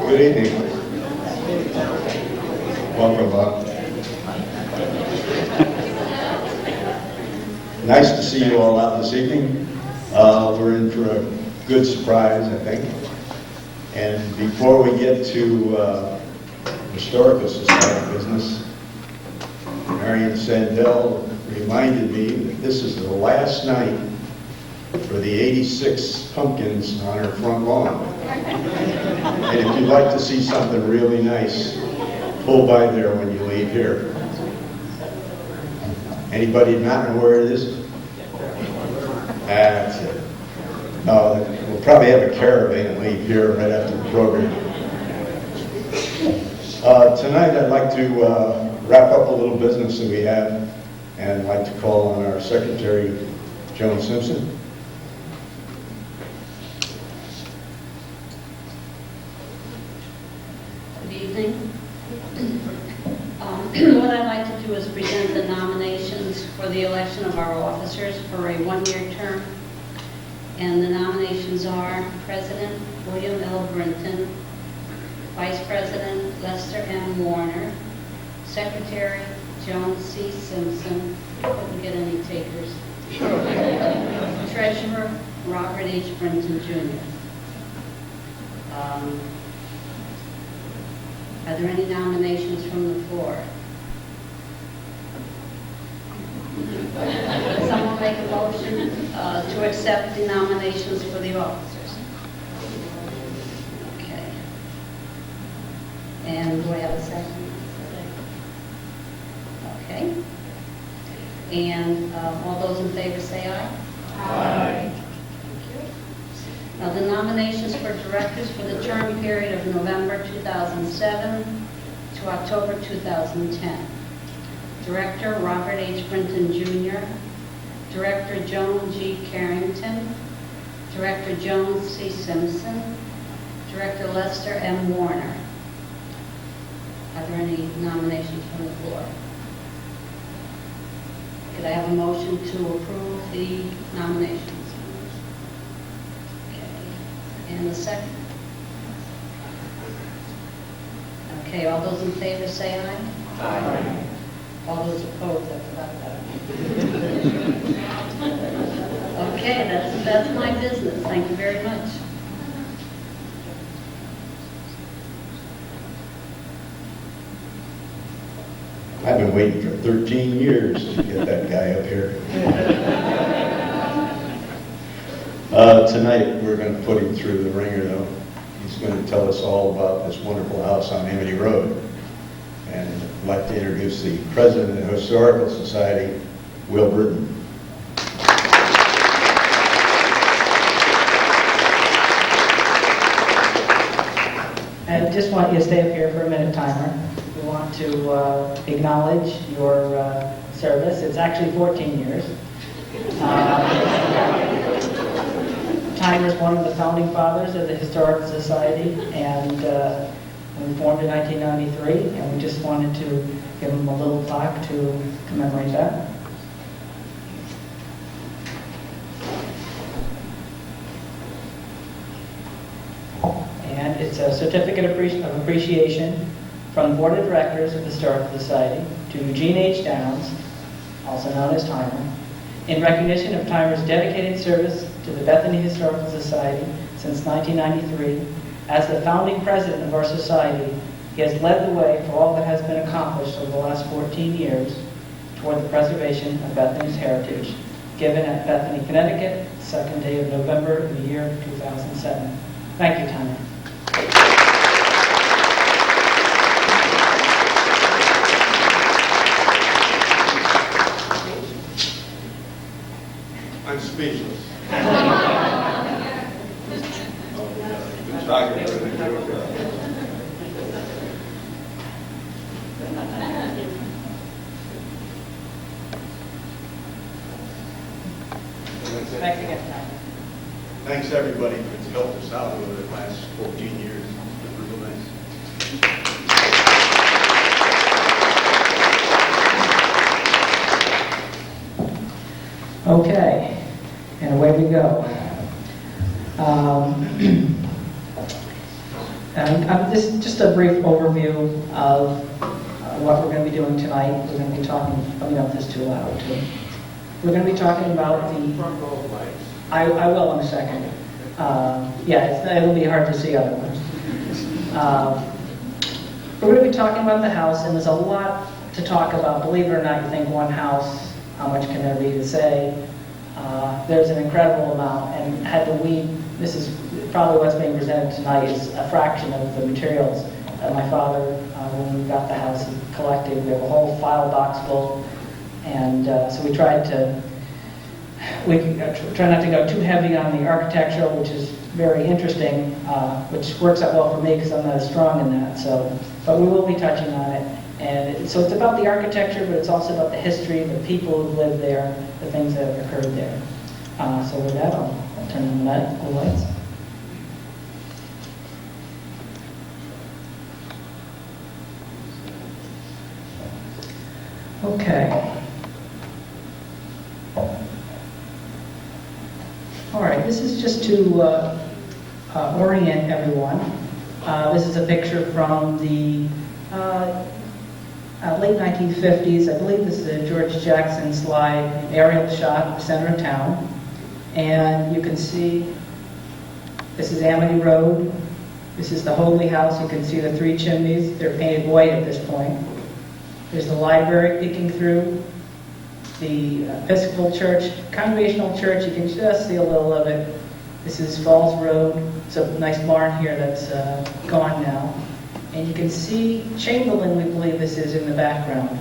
Good evening. Welcome up. Nice to see you all out this evening. We're in for a good surprise, I think. And before we get to Historical Society business, Marion Sandell reminded me that this is the last night for the 86 pumpkins on her front lawn. And if you'd like to see something really nice, pull by there when you leave here. Anybody not know where it is? That's it. No, we'll probably have a caravan leave here right after the program. Tonight I'd like to wrap up a little business that we have, and I'd like to call on our Secretary, Joan Simpson. What I'd like to do is present the nominations for the election of our officers for a one-year term. And the nominations are President William L. Brinton, Vice President Lester M. Warner, Secretary Joan C. Simpson, couldn't get any takers, Treasurer Robert H. Brinton, Jr. Are there any nominations from the floor? Someone make a motion to accept the nominations for the officers. Okay. And do I have a second? Okay. And all those in favor say aye. Aye. Now, the nominations for directors for the term period of November 2007 to October 2010. Director Robert H. Brinton, Jr., Director Joan G. Carrington, Director Joan C. Simpson, Director Lester M. Warner. Are there any nominations from the floor? Could I have a motion to approve the nominations? And the second? Okay, all those in favor say aye. Aye. All those opposed, I forgot that. Okay, that's my business. Thank you very much. I've been waiting for 13 years to get that guy up here. Tonight, we're going to put him through the ringer, though. He's going to tell us all about this wonderful house on Amity Road. And I'd like to introduce the President of the Historical Society, Will Brinton. I just want you to stay up here for a minute, timer. We want to acknowledge your service. It's actually 14 years. Timer's one of the founding fathers of the Historical Society, and we formed in 1993, and we just wanted to give him a little plaque to commemorate that. And it's a certificate of appreciation from the Board of Directors of the Historical Society to Eugene H. Downs, also known as Timer, in recognition of Timer's dedicated service to the Bethany Historical Society since 1993 as the founding president of our society He has led the way for all that has been accomplished over the last 14 years toward the preservation of Bethany's heritage, given at Bethany, Connecticut, 2nd day of November in the year 2007. Thank you, Tanya. I'm speechless. Good talking to you. Thanks again, Tanya. Thanks everybody that's helped us out over the last 14 years. It was real nice. Okay, and away we go. This is just a brief overview of what we're going to be doing tonight. We're going to be talking, let me know if this is too loud too. We're going to be talking about the... I will in a second. It'll be hard to see otherwise. We're going to be talking about the house, and there's a lot to talk about. Believe it or not, you think one house, how much can there be to say? There's an incredible amount, and this is probably what's being presented tonight is a fraction of the materials that my father, when we got the house, he collected. We have a whole file box full, and so we try not to go too heavy on the architectural, which is very interesting, which works out well for me because I'm not as strong in that. But we will be touching on it. And so it's about the architecture, but it's also about the history, the people who live there, the things that have occurred there. So with that, I'll turn on the lights. Okay. All right, this is just to orient everyone. This is a picture from the late 1950s. I believe this is a George Jackson slide, aerial shot of the center of town. And you can see this is Amity Road. This is the Hoadley House. You can see the three chimneys. They're painted white at this point. There's the library peeking through. The Episcopal Church, Congregational Church, you can just see a little of it. This is Falls Road. It's a nice barn here that's gone now. And you can see Chamberlain, we believe this is in the background.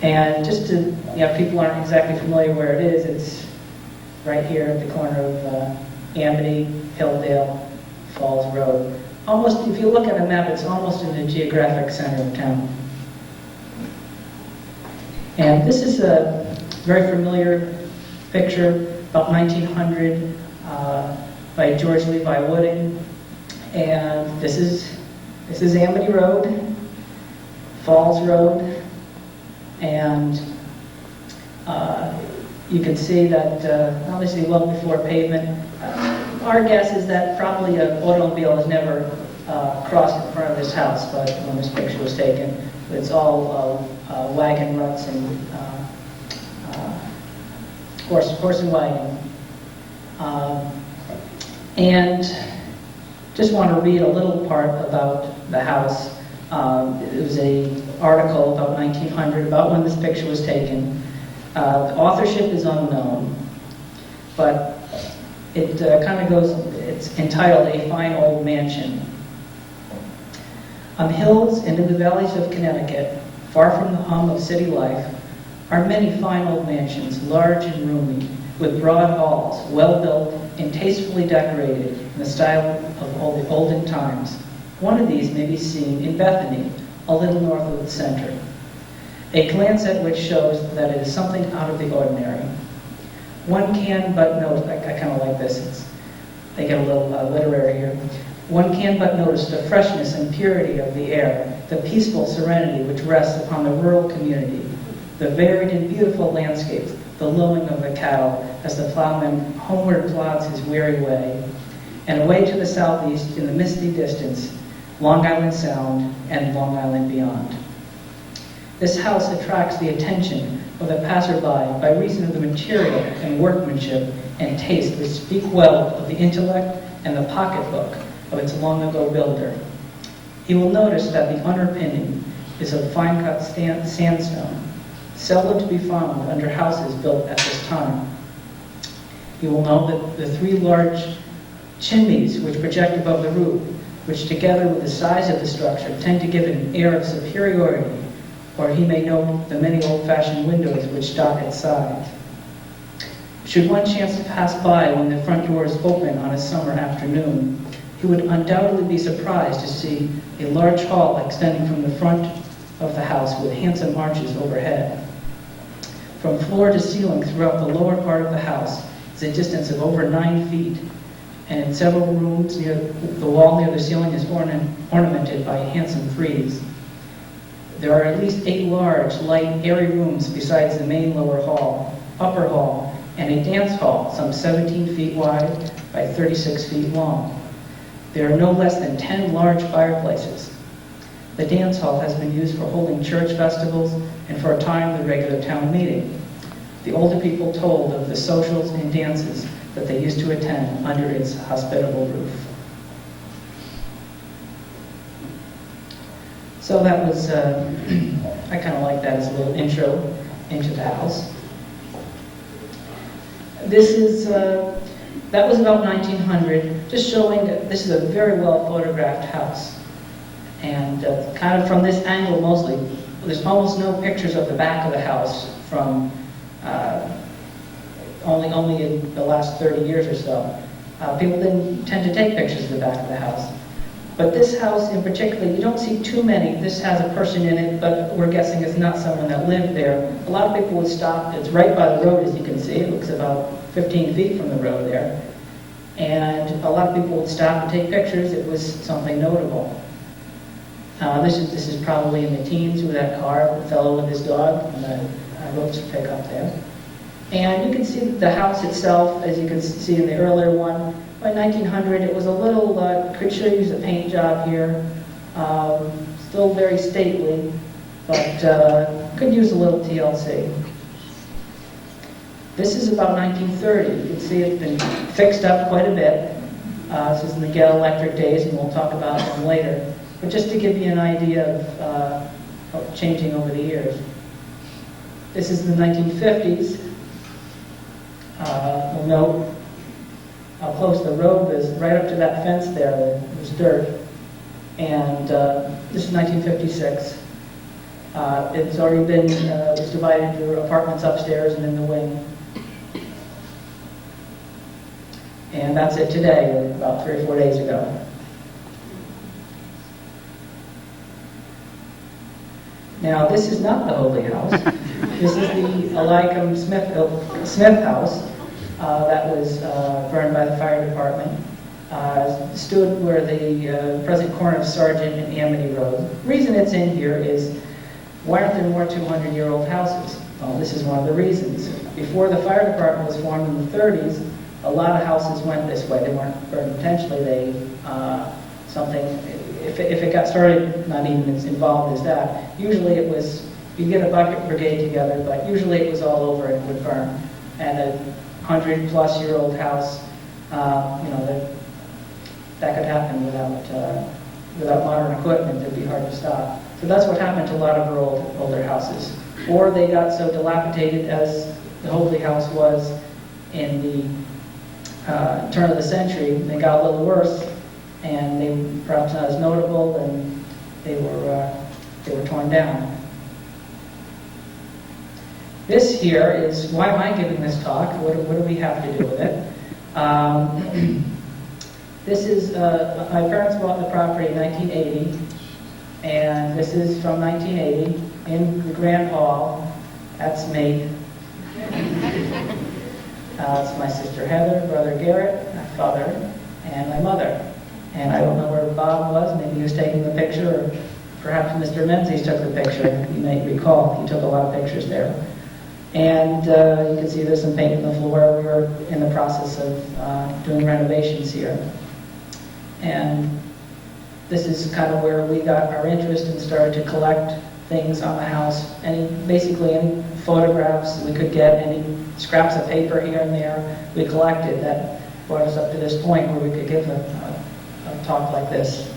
And just to, people aren't exactly familiar where it is, it's right here at the corner of Amity, Hilldale, Falls Road. Almost, if you look at a map, it's almost in the geographic center of town. And this is a very familiar picture, about 1900, by George Levi Wooding. And this is Amity Road, Falls Road, and you can see that obviously well before pavement. Our guess is that probably an automobile has never crossed in front of this house, but when this picture was taken, it's all wagon ruts and horse and wagon. And just want to read a little part about the house. It was an article about 1900, about when this picture was taken. The authorship is unknown, but it kind of goes, it's entitled A Fine Old Mansion. On the hills and in the valleys of Connecticut, far from the hum of city life, are many fine old mansions, large and roomy, with broad halls, well-built and tastefully decorated in the style of the olden times. One of these may be seen in Bethany, a little north of the center. A glance at which shows that it is something out of the ordinary. One can but note, I kind of like this, they get a little literary here. One can but notice the freshness and purity of the air, the peaceful serenity which rests upon the rural community, the varied and beautiful landscapes, the lowing of the cattle as the plowman homeward plods his weary way, and away to the southeast in the misty distance, Long Island Sound and Long Island beyond. This house attracts the attention of the passerby by reason of the material and workmanship and taste which speak well of the intellect and the pocketbook of its long-ago builder. He will notice that the underpinning is of fine-cut sandstone, seldom to be found under houses built at this time. You will note that the three large chimneys which project above the roof, which together with the size of the structure tend to give an air of superiority, or he may note the many old-fashioned windows which dot its sides. Should one chance to pass by when the front door is open on a summer afternoon, he would undoubtedly be surprised to see a large hall extending from the front of the house with handsome arches overhead. From floor to ceiling throughout the lower part of the house is a distance of over 9 feet, and in several rooms near the wall near the ceiling is ornamented by handsome frieze. There are at least 8 large, light, airy rooms besides the main lower hall, upper hall, and a dance hall some 17 feet wide by 36 feet long. There are no less than 10 large fireplaces. The dance hall has been used for holding church festivals and for a time the regular town meeting. The older people told of the socials and dances that they used to attend under its hospitable roof. So that was, I kind of like that as a little intro into the house. This is, that was about 1900, just showing that this is a very well photographed house. And kind of from this angle mostly, there's almost no pictures of the back of the house from only in the last 30 years or so. People didn't tend to take pictures of the back of the house. But this house in particular, you don't see too many. This has a person in it, but we're guessing it's not someone that lived there. A lot of people would stop. It's right by the road, as you can see. It looks about 15 feet from the road there. And a lot of people would stop and take pictures. It was something notable. This is probably in the teens with that car, the fellow with his dog, and the roads pickup there. And you can see the house itself, as you can see in the earlier one. By 1900, it was a little, could sure use a paint job here. Still very stately, but could use a little TLC. This is about 1930. You can see it's been fixed up quite a bit. This is in the Gale Electric days, and we'll talk about them later. But just to give you an idea of changing over the years. This is the 1950s. You'll note how close the road is, right up to that fence there. There's dirt. And this is 1956. It's already been it's divided into apartments upstairs and in the wing. And that's it today, about 3 or 4 days ago. Now, this is not the Hoadley house. This is the Eliakim Smith house that was burned by the fire department. Stood where the present corner of Sargent and Amity Road. The reason it's in here is, why aren't there more 200-year-old houses? Well, this is one of the reasons. Before the fire department was formed in the 30s, a lot of houses went this way. They weren't burned intentionally. If it got started, not even as involved as that, usually it was, you get a bucket brigade together, but usually it was all over and would burn. And a 100-plus-year-old house, that could happen without modern equipment. It'd be hard to stop. So that's what happened to a lot of our older houses. Or they got so dilapidated as the Hoadley house was in the turn of the century. They got a little worse, and they were perhaps not as notable, and they were torn down. This here is, why am I giving this talk? What do we have to do with it? This is, my parents bought the property in 1980, and this is from 1980 in the Grand Hall. That's me. It's my sister Heather, brother Garrett, my father, and my mother. And I don't know where Bob was. Maybe he was taking the picture, or perhaps Mr. Menzies took the picture. You may recall he took a lot of pictures there. And you can see there's some paint on the floor. We were in the process of doing renovations here. And this is kind of where we got our interest and started to collect things on the house. Basically any photographs we could get, any scraps of paper here and there, we collected. That brought us up to this point where we could give a talk like this.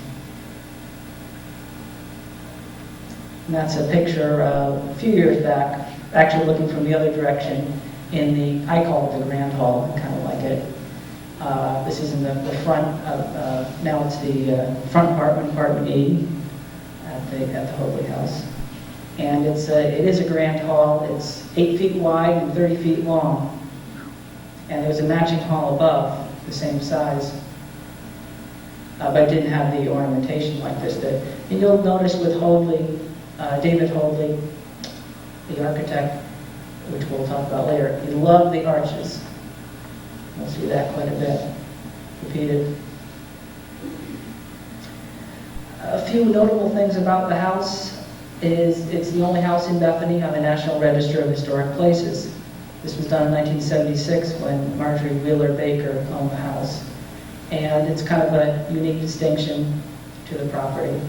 And that's a picture a few years back, actually looking from the other direction in the, I call it the Grand Hall, I kind of like it. This is in the front of, now it's the front apartment E at the Hoadley house. And it is a grand hall. It's 8 feet wide and 30 feet long. And there's a matching hall above, the same size. But it didn't have the ornamentation like this did. And you'll notice with Hoadley, David Hoadley, the architect, which we'll talk about later, he loved the arches. You'll see that quite a bit repeated. A few notable things about the house is it's the only house in Bethany on the National Register of Historic Places. This was done in 1976 when Marjorie Wheeler-Beecher owned the house. And it's kind of a unique distinction to the property.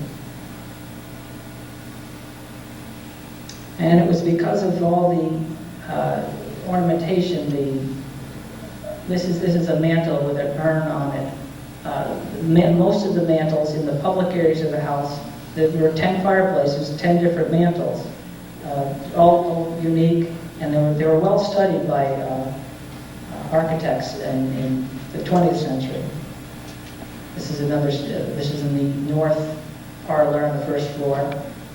And it was because of all the ornamentation, this is a mantle with an urn on it. Most of the mantles in the public areas of the house, there were 10 fireplaces, 10 different mantles, all unique, and they were well studied by architects in the 20th century. This is in the north parlor on the first floor.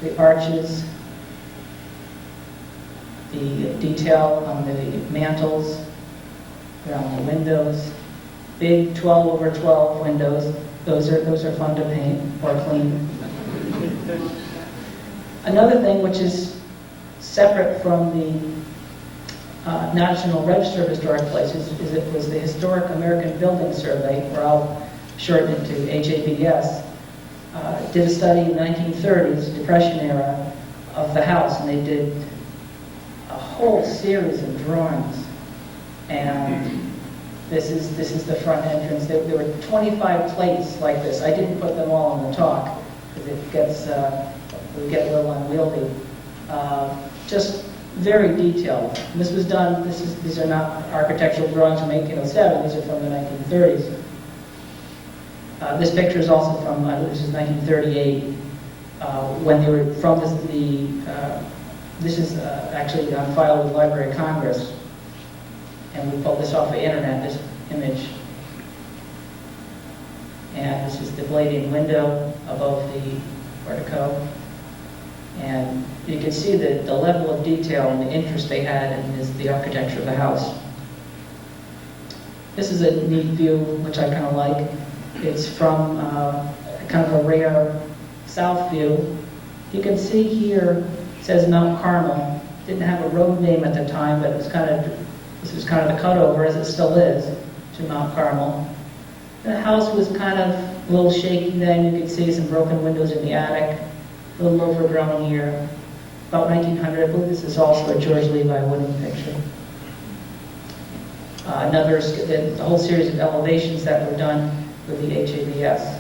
The arches, the detail on the mantles, around the windows, big 12 over 12 windows. Those are fun to paint or clean. Another thing which is separate from the National Register of Historic Places is it was the Historic American Building Survey, or I'll shorten it to HABS, did a study in the 1930s, Depression era, of the house, and they did a whole series of drawings. And this is the front entrance. There were 25 plates like this. I didn't put them all on the talk because it would get a little unwieldy. Just very detailed. This was done. These are not architectural drawings from 1807. These are from the 1930s. This picture is also from this is 1938 when they were from this is actually on file with Library of Congress. And we pulled this off the internet, this image. And this is the blading window above the portico. And you can see the level of detail and the interest they had in the architecture of the house. This is a neat view, which I kind of like. It's from kind of a rare south view. You can see here, it says Mount Carmel. Didn't have a road name at the time, but it was this was kind of the cutover, as it still is, to Mount Carmel. The house was kind of a little shaky then. You could see some broken windows in the attic, a little overgrown here. About 1900, I believe this is also a George Levi Wooding picture. The whole series of elevations that were done with the HABS.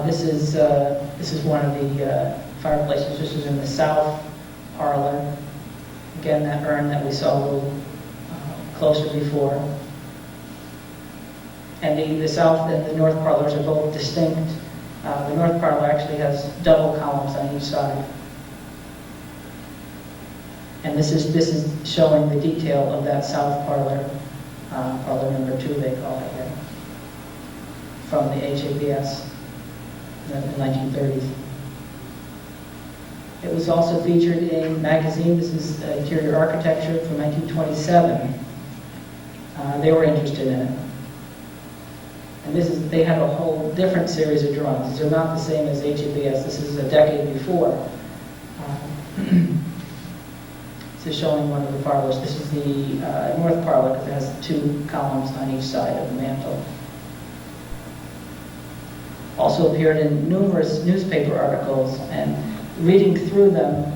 This is one of the fireplaces. This is in the south parlor. Again, that urn that we saw a little closer before. And the south and the north parlors are both distinct. The north parlor actually has double columns on each side. And this is showing the detail of that south parlor, parlor number 2 they call it here, from the HABS in the 1930s. It was also featured in a magazine. This is Interior Architecture from 1927. They were interested in it. And they had a whole different series of drawings. These are not the same as HABS. This is a decade before. This is showing one of the parlors. This is the north parlor because it has 2 columns on each side of the mantle. Also appeared in numerous newspaper articles, and reading through them,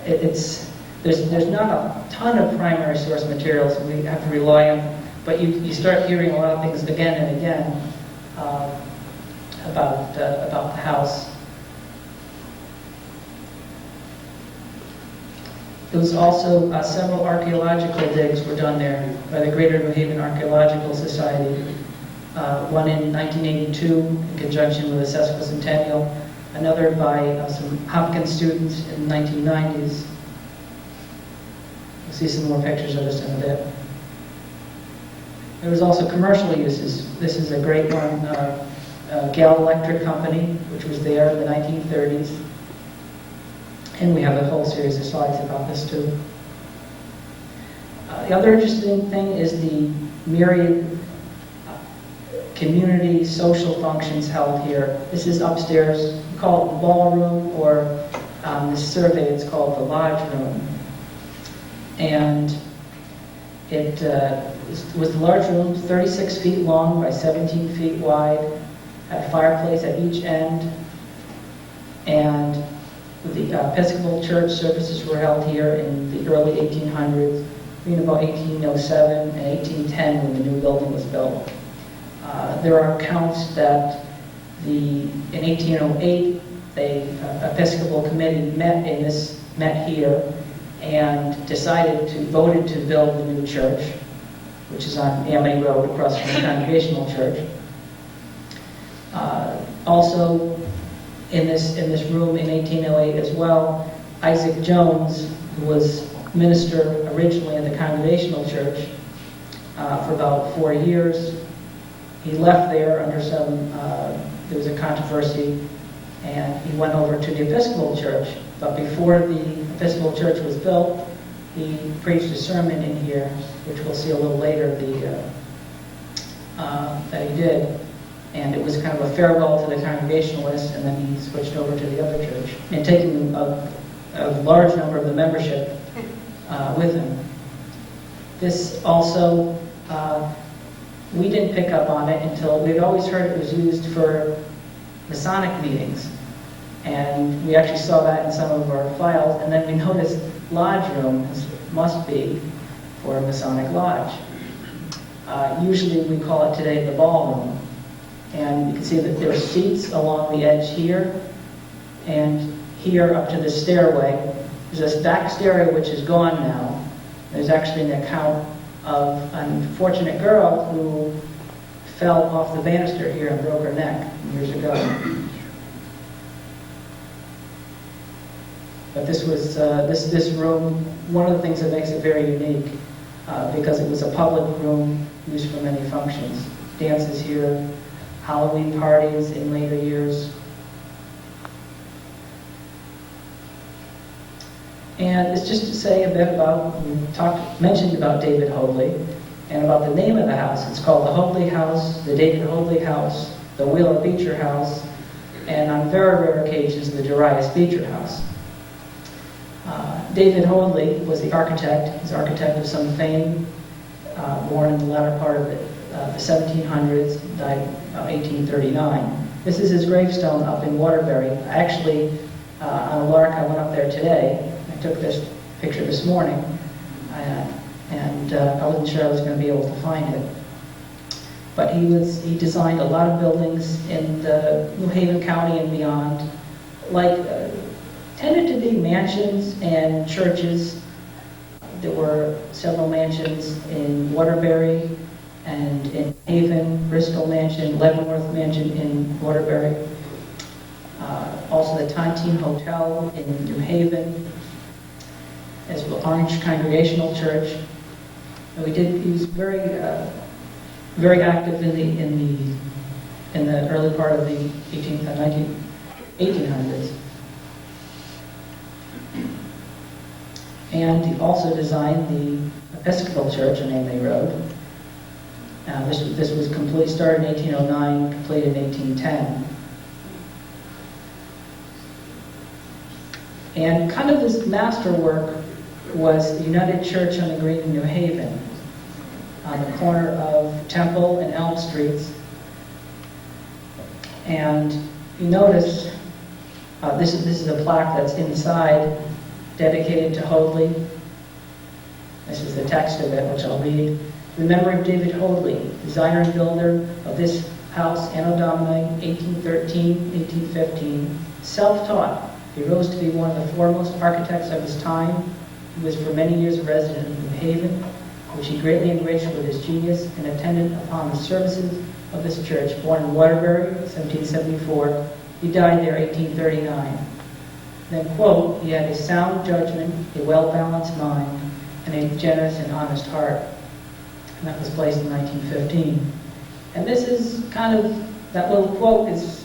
there's not a ton of primary source materials we have to rely on, but you start hearing a lot of things again and again about the house. There was also several archaeological digs were done there by the Greater New Haven Archaeological Society. one in 1982 in conjunction with the sesquicentennial, another by some Hopkins students in the 1990s. You'll see some more pictures of this in a bit. There was also commercial uses. This is a great one, Gale Electric Company, which was there in the 1930s. And we have a whole series of slides about this too. The other interesting thing is the myriad community social functions held here. This is upstairs. We call it the ballroom, or this survey it's called the lodge room. And it was the large room, 36 feet long by 17 feet wide, had a fireplace at each end, and the Episcopal Church services were held here in the early 1800s, between about 1807 and 1810 when the new building was built. There are accounts that in 1808, the Episcopal Committee met here and voted to build the new church, which is on Amity Road across from the Congregational Church. Also, in this room in 1808 as well, Isaac Jones, who was minister originally in the Congregational Church for about 4 years. He left there under there was a controversy, and he went over to the Episcopal Church. But before the Episcopal Church was built, he preached a sermon in here, which we'll see a little later that he did. And it was kind of a farewell to the Congregationalists, and then he switched over to the other church, and taking a large number of the membership with him. This also, we didn't pick up on it until we'd always heard it was used for Masonic meetings. And we actually saw that in some of our files, and then we noticed lodge rooms must be for a Masonic lodge. Usually we call it today the ballroom. And you can see that there are seats along the edge here, and here up to the stairway. There's this back stairway which is gone now. There's actually an account of an unfortunate girl who fell off the banister here and broke her neck years ago. But this was this room, one of the things that makes it very unique, because it was a public room used for many functions. Dances here, Halloween parties in later years. And it's just to say a bit about, mentioned about David Hoadley, and about the name of the house. It's called the Hoadley House, the David Hoadley House, the Wheeler-Beecher House, and on very rare occasions, the Darius Beecher House. David Hoadley was the architect. He's architect of some fame, born in the latter part of the 1700s, died about 1839. This is his gravestone up in Waterbury. Actually, on a lark, I went up there today. I took this picture this morning, and I wasn't sure I was going to be able to find it. But he designed a lot of buildings in the New Haven County and beyond, tended to be mansions and churches. There were several mansions in Waterbury and in Haven, Bristol Mansion, Leavenworth Mansion in Waterbury. Also the Tontine Hotel in New Haven, as well Orange Congregational Church. And he was very active in the early part of the 1800s. And he also designed the Episcopal Church on Amity Road. This was started in 1809, completed in 1810. And kind of this masterwork was the United Church on the Green in New Haven, on the corner of Temple and Elm Streets. And you notice this is a plaque that's inside, dedicated to Hoadley. This is the text of it, which I'll read. Remembering David Hoadley, designer and builder of this house, Anno Domini, 1813-1815, self-taught. He rose to be one of the foremost architects of his time. He was for many years a resident of New Haven, which he greatly enriched with his genius and attended upon the services of this church, born in Waterbury, 1774. He died there 1839. Then, quote, he had a sound judgment, a well-balanced mind, and a generous and honest heart. And that was placed in 1915. And this is kind of, that little quote is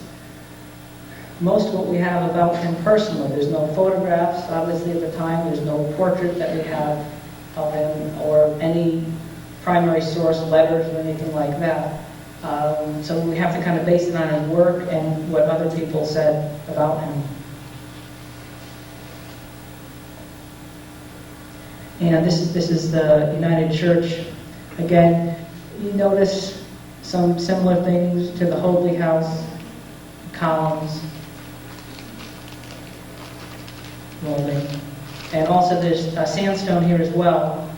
most of what we have about him personally. There's no photographs, obviously, at the time. There's no portrait that we have of him or any primary source letters or anything like that. So we have to kind of base it on his work and what other people said about him. And this is the United Church. Again, you notice some similar things to the Hoadley House, columns, molding. And also there's sandstone here as well.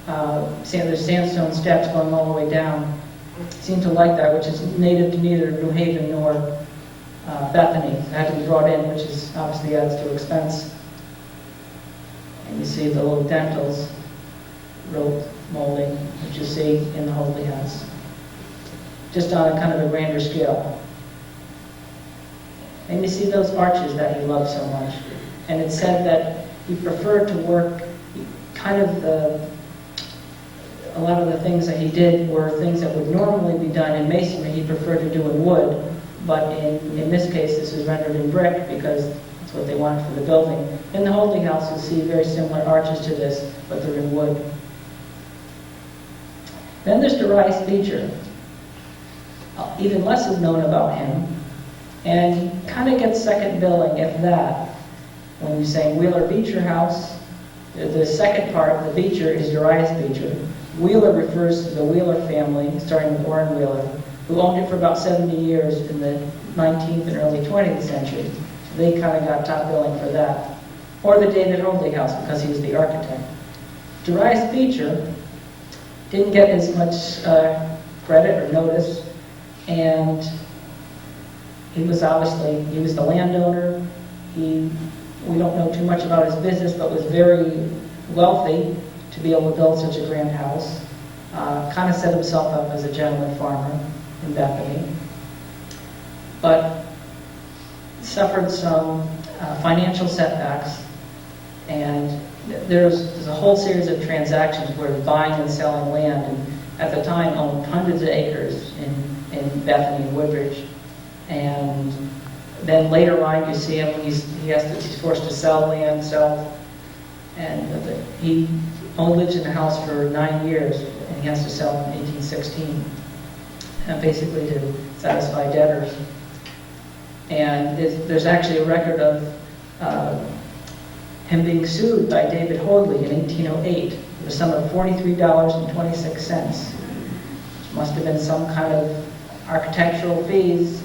There's sandstone steps going all the way down. Seem to like that, which is native to neither New Haven nor Bethany. It had to be brought in, which is obviously adds to expense. And you see the little dentils, rope molding, which you see in the Hoadley House. Just on a kind of a grander scale. And you see those arches that he loved so much. And it said that he preferred to work kind of a lot of the things that he did were things that would normally be done in masonry, he preferred to do in wood. But in this case, this is rendered in brick because that's what they wanted for the building. In the Hoadley House, you'll see very similar arches to this, but they're in wood. Then there's Darius Beecher. Even less is known about him, and he kind of gets second billing, if that. When you say Wheeler-Beecher house, the second part, the Beecher, is Darius Beecher. Wheeler refers to the Wheeler family, starting with Warren Wheeler, who owned it for about 70 years in the 19th and early 20th century. So they kind of got top billing for that. Or the David Hoadley house, because he was the architect. Darius Beecher didn't get as much credit or notice, and he was the landowner. We don't know too much about his business, but was very wealthy to be able to build such a grand house. Kind of set himself up as a gentleman farmer in Bethany. But suffered some financial setbacks, and there's a whole series of transactions where buying and selling land, and at the time owned hundreds of acres in Bethany and Woodbridge. And then later on, you see him, he's forced to sell land, and he only lived in the house for 9 years, and he has to sell in 1816, basically to satisfy debtors. And there's actually a record of him being sued by David Hoadley in 1808 for the sum of $43.26. Which must have been some kind of architectural fees.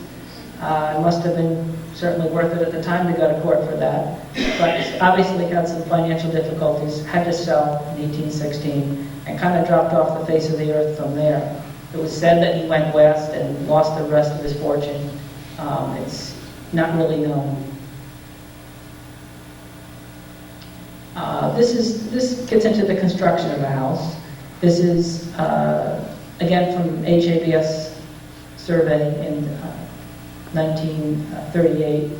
It must have been certainly worth it at the time to go to court for that. But obviously had some financial difficulties, had to sell in 1816, and kind of dropped off the face of the earth from there. It was said that he went west and lost the rest of his fortune. It's not really known. This gets into the construction of the house. This is, again, from HABS survey in 1938.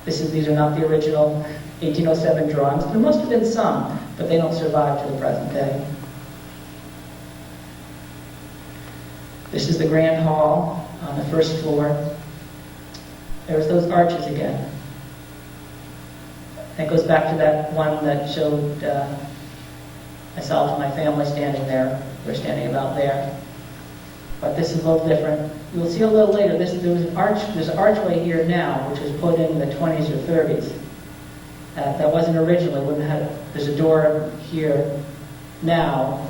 These are not the original 1807 drawings. There must have been some, but they don't survive to the present day. This is the grand hall on the first floor. There's those arches again. That goes back to that one that showed myself and my family standing there. We're standing about there. But this is a little different. You'll see a little later, there's an archway here now, which was put in the 20s or 30s. That wasn't originally. There's a door here now,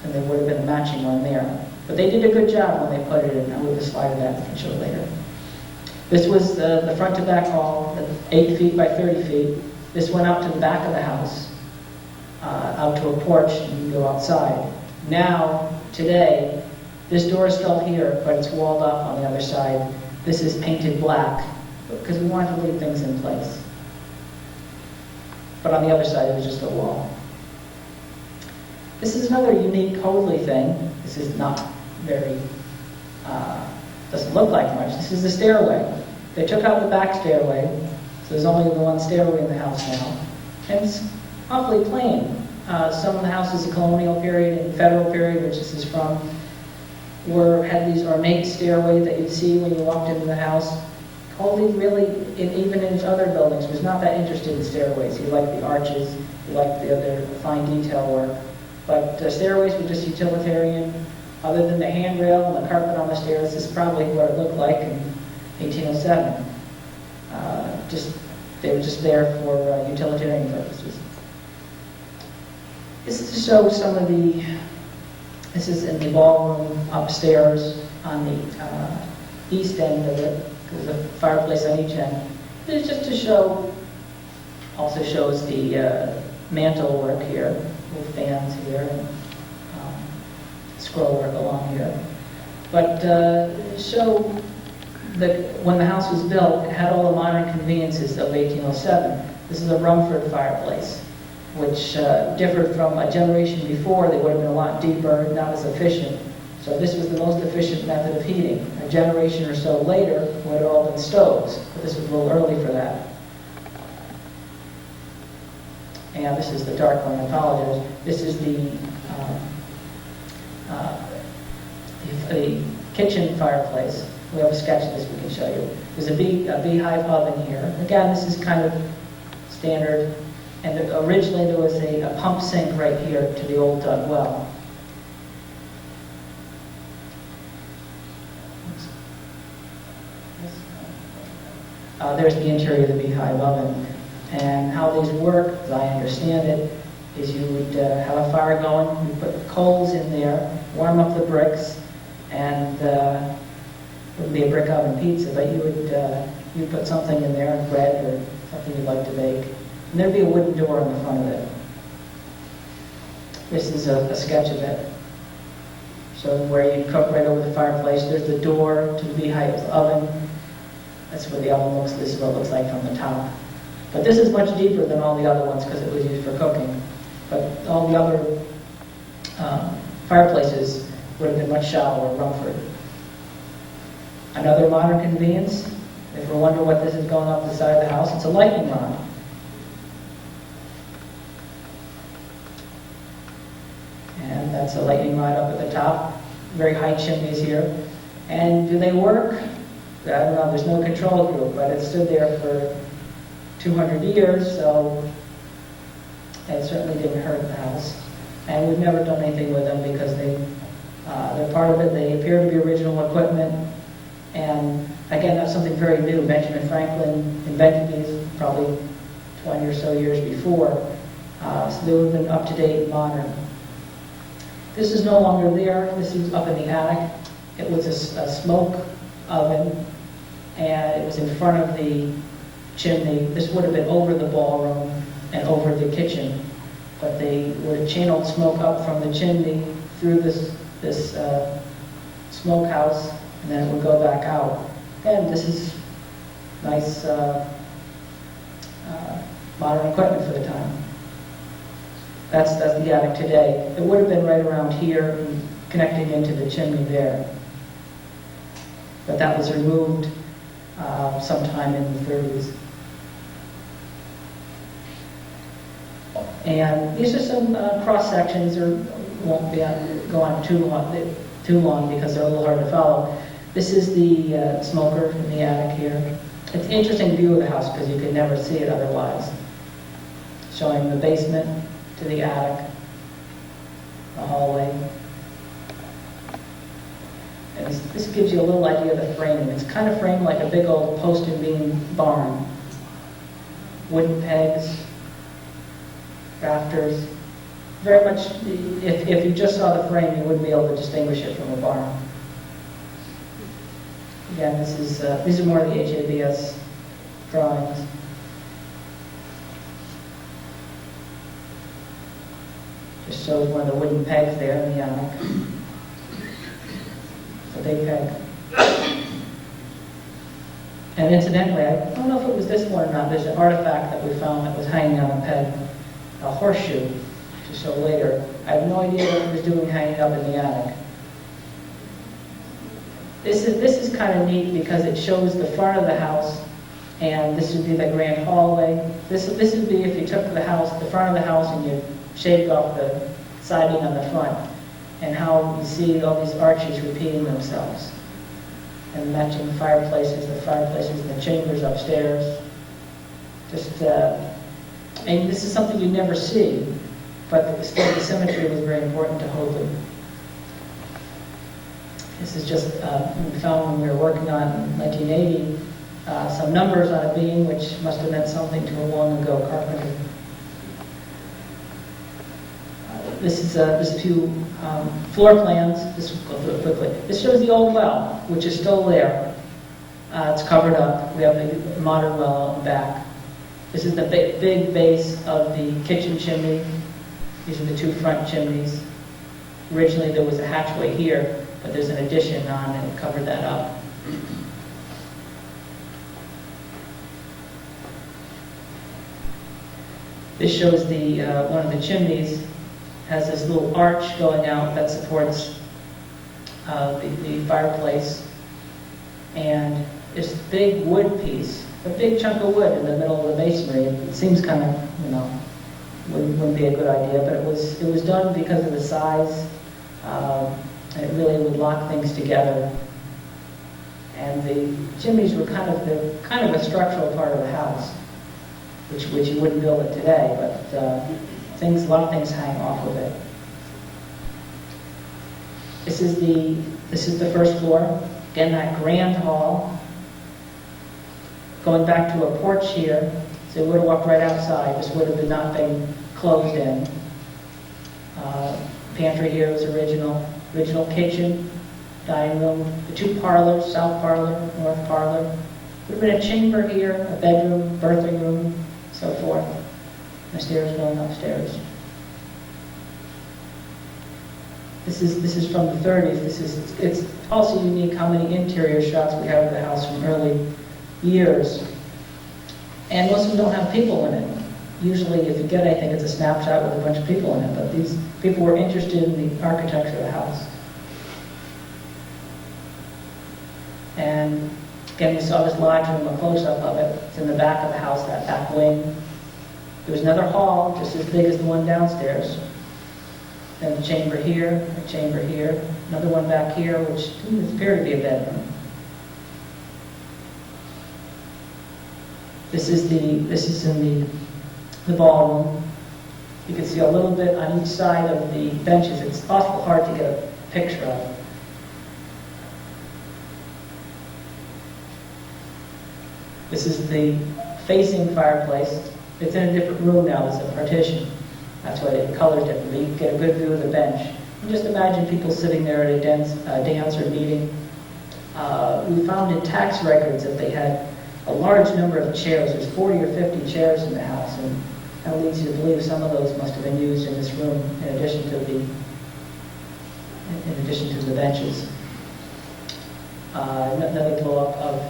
and there would have been a matching one there. But they did a good job when they put it in. I will just slide that and show it later. This was the front to back hall, 8 feet by 30 feet. This went out to the back of the house, out to a porch, and you can go outside. Now, today, this door is still here, but it's walled off on the other side. This is painted black, because we wanted to leave things in place. But on the other side, it was just a wall. This is another unique Hoadley thing. This is not very Doesn't look like much. This is the stairway. They took out the back stairway, so there's only the one stairway in the house now. And it's awfully plain. Some of the houses, the colonial period and federal period, which this is from, had these ornate stairways that you'd see when you walked into the house. Hoadley really, even in his other buildings, was not that interested in stairways. He liked the arches, he liked the other fine detail work. But stairways were just utilitarian. Other than the handrail and the carpet on the stairs, this is probably what it looked like in 1807. They were just there for utilitarian purposes. This is to show some of this is in the ballroom upstairs on the east end of it. There's a fireplace on each end. This is just to show, also shows the mantle work here, with fans here, and scroll work along here. But show that when the house was built, it had all the modern conveniences of 1807. This is a Rumford fireplace, which differed from a generation before. They would have been a lot deeper, not as efficient. So this was the most efficient method of heating. A generation or so later, it would have all been stoves, but this was a little early for that. And this is the dark one, I apologize. This is the kitchen fireplace. We have a sketch of this we can show you. There's a beehive oven here. Again, this is kind of standard. And originally there was a pump sink right here to the old dug well. There's the interior of the beehive oven. And how these work, as I understand it, is you would have a fire going, you put coals in there, warm up the bricks, and it wouldn't be a brick oven pizza, but you'd put something in there, bread or something you'd like to bake. And there'd be a wooden door in the front of it. This is a sketch of it. So where you cook right over the fireplace, there's the door to the beehive oven. That's where the oven looks. This is what it looks like from the top. But this is much deeper than all the other ones because it was used for cooking. But all the other fireplaces would have been much shallower, Rumford. Another modern convenience, if we're wondering what this is going up the side of the house, it's a lightning rod. And that's a lightning rod up at the top. Very high chimneys here. And do they work? I don't know, there's no control group, but it stood there for 200 years, so it certainly didn't hurt the house. And we've never done anything with them because they're part of it. They appear to be original equipment. And again, that's something very new. Benjamin Franklin invented these probably 20 or so years before. So they would have been up to date and modern. This is no longer there. This is up in the attic. It was a smoke oven, and it was in front of the chimney. This would have been over the ballroom and over the kitchen, but they would have channeled smoke up from the chimney through this smokehouse, and then it would go back out. And this is nice modern equipment for the time. That's the attic today. It would have been right around here, connecting into the chimney there. But that was removed sometime in the 30s. And these are some cross sections. Or won't go on too long because they're a little hard to follow. This is the smoker in the attic here. It's an interesting view of the house because you could never see it otherwise. Showing the basement to the attic, the hallway. And this gives you a little idea of the framing. It's kind of framed like a big old post and beam barn. Wooden pegs, rafters. Very much, if you just saw the frame, you wouldn't be able to distinguish it from a barn. Again, these are more of the HABS drawings. Just shows one of the wooden pegs there in the attic. It's a big peg. And incidentally, I don't know if it was this one or not, there's an artifact that we found that was hanging on a peg, a horseshoe, to show later. I have no idea what it was doing hanging up in the attic. This is kind of neat because it shows the front of the house, and this would be the grand hallway. This would be if you took the front of the house, and you shaved off the siding on the front, and how you see all these arches repeating themselves, and matching the fireplaces and the chambers upstairs. And this is something you never see, but still the symmetry was very important to Hoadley. This is just, we found when we were working on in 1980, some numbers on a beam, which must have meant something to a long ago carpenter. This is a few floor plans. This will go through it quickly. This shows the old well, which is still there. It's covered up. We have a modern well out in the back. This is the big base of the kitchen chimney. These are the two front chimneys. Originally there was a hatchway here, but there's an addition on and it covered that up. This shows one of the chimneys has this little arch going out that supports the fireplace, and this big wood piece, a big chunk of wood in the middle of the masonry. It seems kind of, wouldn't be a good idea, but it was done because of the size. It really would lock things together. And the chimneys were kind of a structural part of the house, which you wouldn't build it today, but a lot of things hang off of it. This is the first floor. Again, that grand hall. Going back to a porch here, so you would have walked right outside. This would have not been closed in. Pantry here was original kitchen, dining room, the two parlors, south parlor, north parlor. There would have been a chamber here, a bedroom, birthing room, so forth. The stairs going upstairs. This is from the 30s. It's also unique how many interior shots we have of the house from early years. And most of them don't have people in it. Usually if you get anything, it's a snapshot with a bunch of people in it, but these people were interested in the architecture of the house. And again, we saw this lodge room, a close-up of it. It's in the back of the house, that back wing. There was another hall just as big as the one downstairs. Then a chamber here, another one back here, which appeared to be a bedroom. This is in the ballroom. You can see a little bit on each side of the benches. It's awful hard to get a picture of it. This is the facing fireplace. It's in a different room now. There's a partition. That's why the color's different. You can get a good view of the bench. And just imagine people sitting there at a dance or meeting. We found in tax records that they had a large number of chairs. There's 40 or 50 chairs in the house, and that leads you to believe some of those must have been used in this room in addition to the benches. Another blow-up of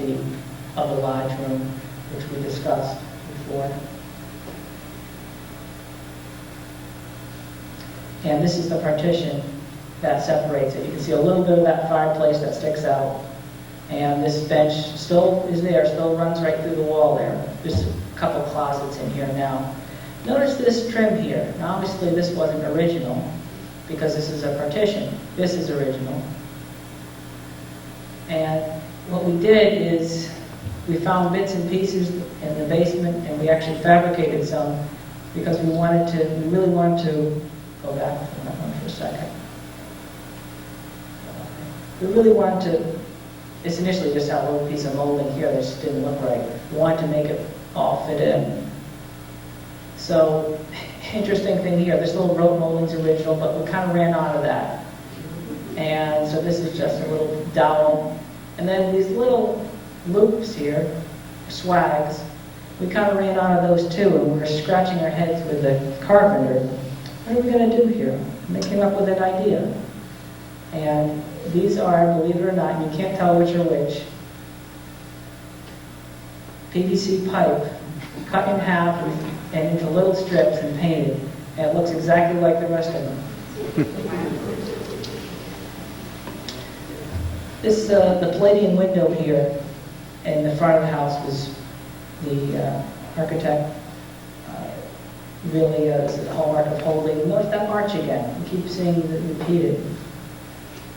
the lodge room, which we discussed before. And this is the partition that separates it. You can see a little bit of that fireplace that sticks out. And this bench still is there, still runs right through the wall there. There's a couple closets in here now. Notice this trim here. Now obviously this wasn't original because this is a partition. This is original. And what we did is we found bits and pieces in the basement, and we actually fabricated some because we really wanted to go back to that one for a second. We really wanted to, this initially just had a little piece of molding here that just didn't look right. We wanted to make it all fit in. So, interesting thing here, this little rope molding's original, but we kind of ran out of that. And so this is just a little dowel. And then these little loops here, swags, we kind of ran out of those too, and we were scratching our heads with the carpenter. What are we going to do here? And they came up with an idea. And these are, believe it or not, and you can't tell which are which, PVC pipe cut in half and into little strips and painted. And it looks exactly like the rest of them. The Palladian window here in the front of the house was the architect really is the hallmark of Hoadley. Notice that arch again. You keep seeing it repeated.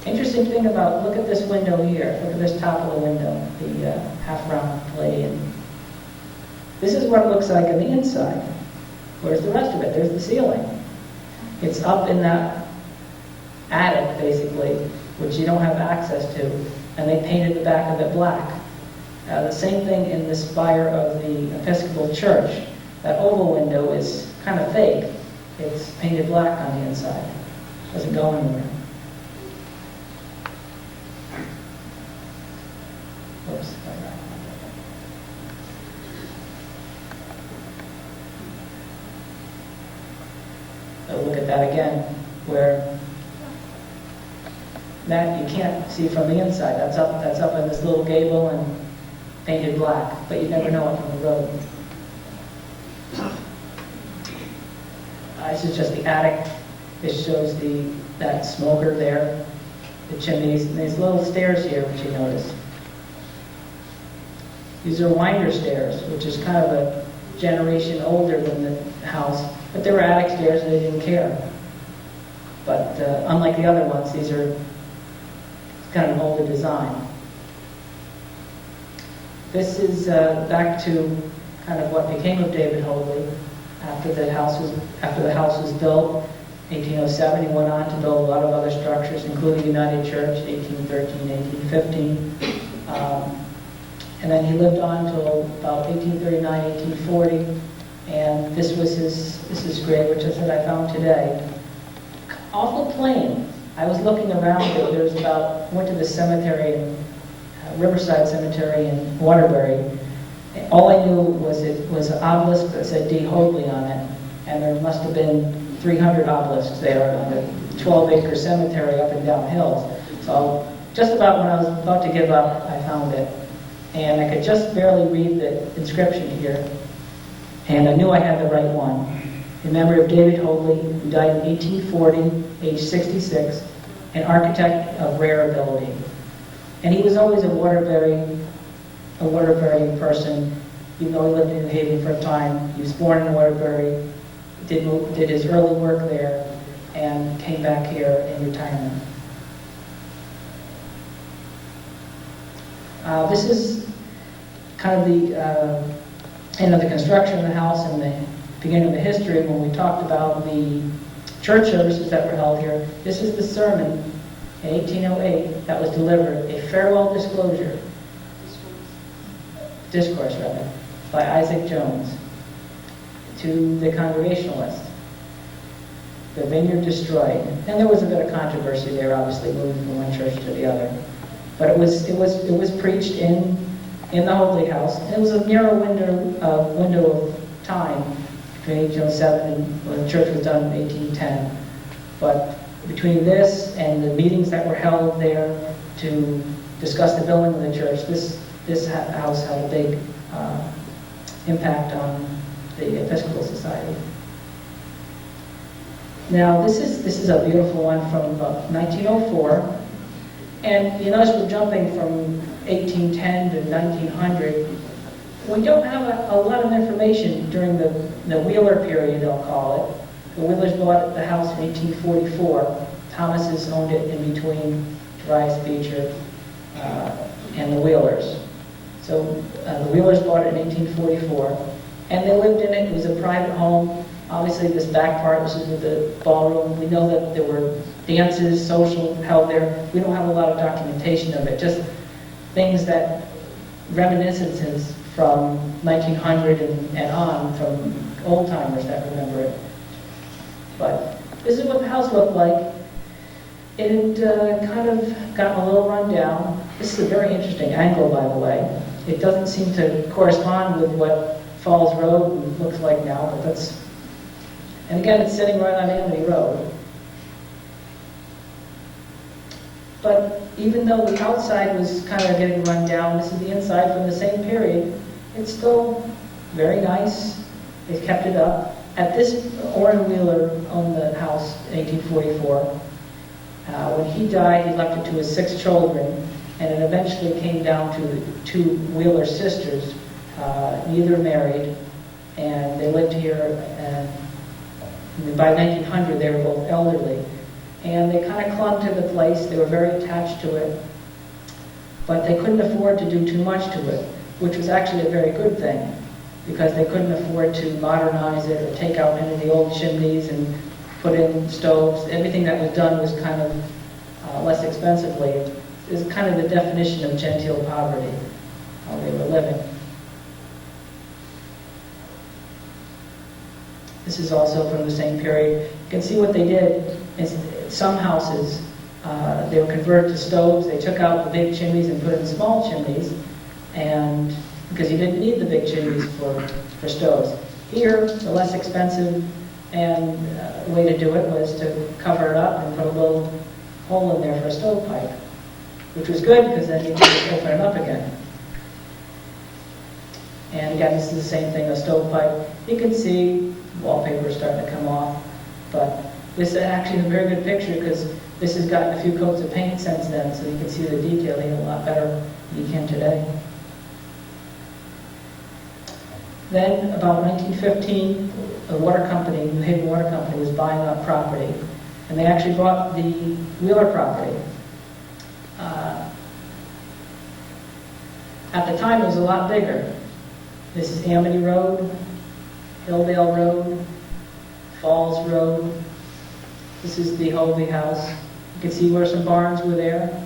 Interesting thing about, look at this window here. Look at this top of the window, the half-round Palladian. This is what it looks like on the inside. Where's the rest of it? There's the ceiling. It's up in that attic, basically, which you don't have access to, and they painted the back of it black. The same thing in the spire of the Episcopal Church. That oval window is kind of fake. It's painted black on the inside. Doesn't go anywhere. Oops. So look at that again, where that you can't see from the inside. That's up in this little gable and painted black, but you never know it from the road. This is just the attic. This shows that smoker there, the chimneys, and these little stairs here, which you notice. These are winder stairs, which is kind of a generation older than the house, but they were attic stairs and they didn't care. But unlike the other ones, these are kind of an older design. This is back to kind of what became of David Hoadley after the house was built. 1807, he went on to build a lot of other structures, including United Church, 1813, 1815. And then he lived on until about 1839, 1840. And this was his grave, which I found today. Awful plain. I was looking around it. Went to the cemetery, Riverside Cemetery in Waterbury. All I knew was it was an obelisk that said D. Hoadley on it, and there must have been 300 obelisks there on a 12-acre cemetery up and down hills. So just about when I was about to give up, I found it. And I could just barely read the inscription here. And I knew I had the right one. In memory of David Hoadley, who died in 1840, age 66, an architect of rare ability. And he was always a Waterbury person, even though he lived in New Haven for a time. He was born in Waterbury, did his early work there, and came back here in retirement. This is kind of the end of the construction of the house and the beginning of the history when we talked about the church services that were held here. This is the sermon in 1808 that was delivered, a farewell discourse by Isaac Jones to the Congregationalists. The vineyard destroyed. And there was a bit of controversy there, obviously, moving from one church to the other. But it was preached in the Hoadley house. It was a narrow window of time between 1807 and when the church was done in 1810. But between this and the meetings that were held there to discuss the building of the church, this house had a big impact on the Episcopal Society. Now this is a beautiful one from about 1904. And you notice we're jumping from 1810 to 1900. We don't have a lot of information during the Wheeler period, I'll call it. The Wheelers bought the house in 1844. Thomases owned it in between Darius Beecher and the Wheelers. So the Wheelers bought it in 1844, and they lived in it. It was a private home. Obviously, this back part, this is the ballroom. We know that there were dances, social held there. We don't have a lot of documentation of it, just things that, reminiscences from 1900 and on, from old-timers that remember it. But this is what the house looked like. It had kind of gotten a little run down. This is a very interesting angle, by the way. It doesn't seem to correspond with what Falls Road looks like now, but that's... And again, it's sitting right on Amity Road. But even though the outside was kind of getting run down, this is the inside from the same period, it's still very nice. They've kept it up. At this, Orrin Wheeler owned the house in 1844. When he died, he left it to his 6 children, and it eventually came down to the two Wheeler sisters, neither married, and they lived here, and by 1900 they were both elderly. And they kind of clung to the place, they were very attached to it, but they couldn't afford to do too much to it, which was actually a very good thing, because they couldn't afford to modernize it or take out any of the old chimneys and put in stoves. Everything that was done was kind of less expensively. It was kind of the definition of genteel poverty, how they were living. This is also from the same period. You can see what they did. In some houses, they were converted to stoves. They took out the big chimneys and put in small chimneys, and because you didn't need the big chimneys for stoves. Here, the less expensive and way to do it was to cover it up and put a little hole in there for a stovepipe, which was good because then you could just open it up again. And again, this is the same thing, a stovepipe. You can see wallpaper is starting to come off, but this is actually a very good picture because this has gotten a few coats of paint since then, so you can see the detailing a lot better than you can today. Then, about 1915, a water company, New Haven Water Company, was buying up property, and they actually bought the Wheeler property. At the time, it was a lot bigger. This is Amity Road, Hilldale Road, Falls Road. This is the Hoadley house. You can see where some barns were there.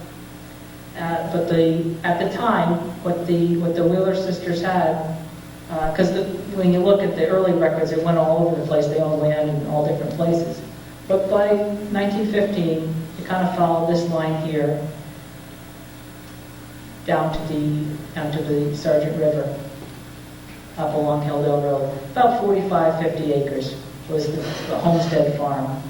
But at the time, what the Wheeler sisters had, because when you look at the early records, it went all over the place. They owned land in all different places. But by 1915, it kind of followed this line here down to the Sargent River, up along Hilldale Road. About 45, 50 acres was the homestead farm.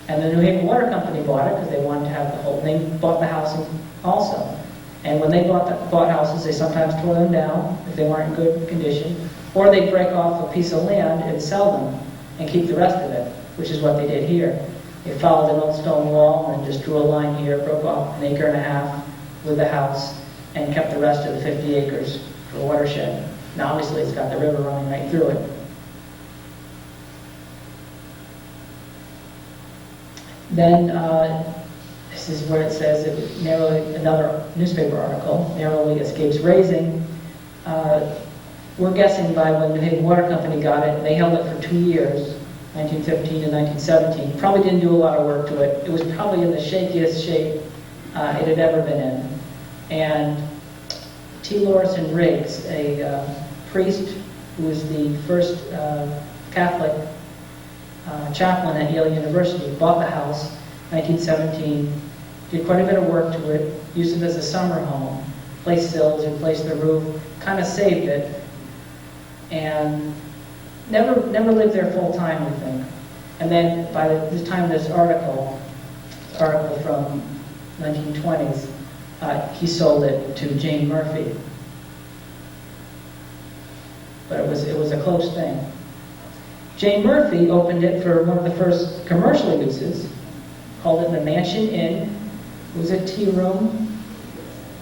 And the New Haven Water Company bought it because they wanted to have the whole thing. Bought the house also. And when they bought houses, they sometimes tore them down if they weren't in good condition, or they'd break off a piece of land and sell them and keep the rest of it, which is what they did here. They followed an old stone wall and just drew a line here, broke off 1.5 acres with the house, and kept the rest of the 50 acres for a watershed. Now, obviously, it's got the river running right through it. Then, this is where it says it narrowly, another newspaper article, narrowly escapes raising. We're guessing by when New Haven Water Company got it, they held it for 2 years, 1915 to 1917. Probably didn't do a lot of work to it. It was probably in the shakiest shape it had ever been in. And T. Lorison Riggs, a priest who was the first Catholic chaplain at Yale University, bought the house in 1917, did quite a bit of work to it, used it as a summer home, placed sills, replaced the roof, kind of saved it, and never lived there full time, we think. And then by the time of this article from 1920s, he sold it to Jane Murphy. But it was a close thing. Jane Murphy opened it for one of the first commercial uses, called it the Mansion Inn. It was a tea room,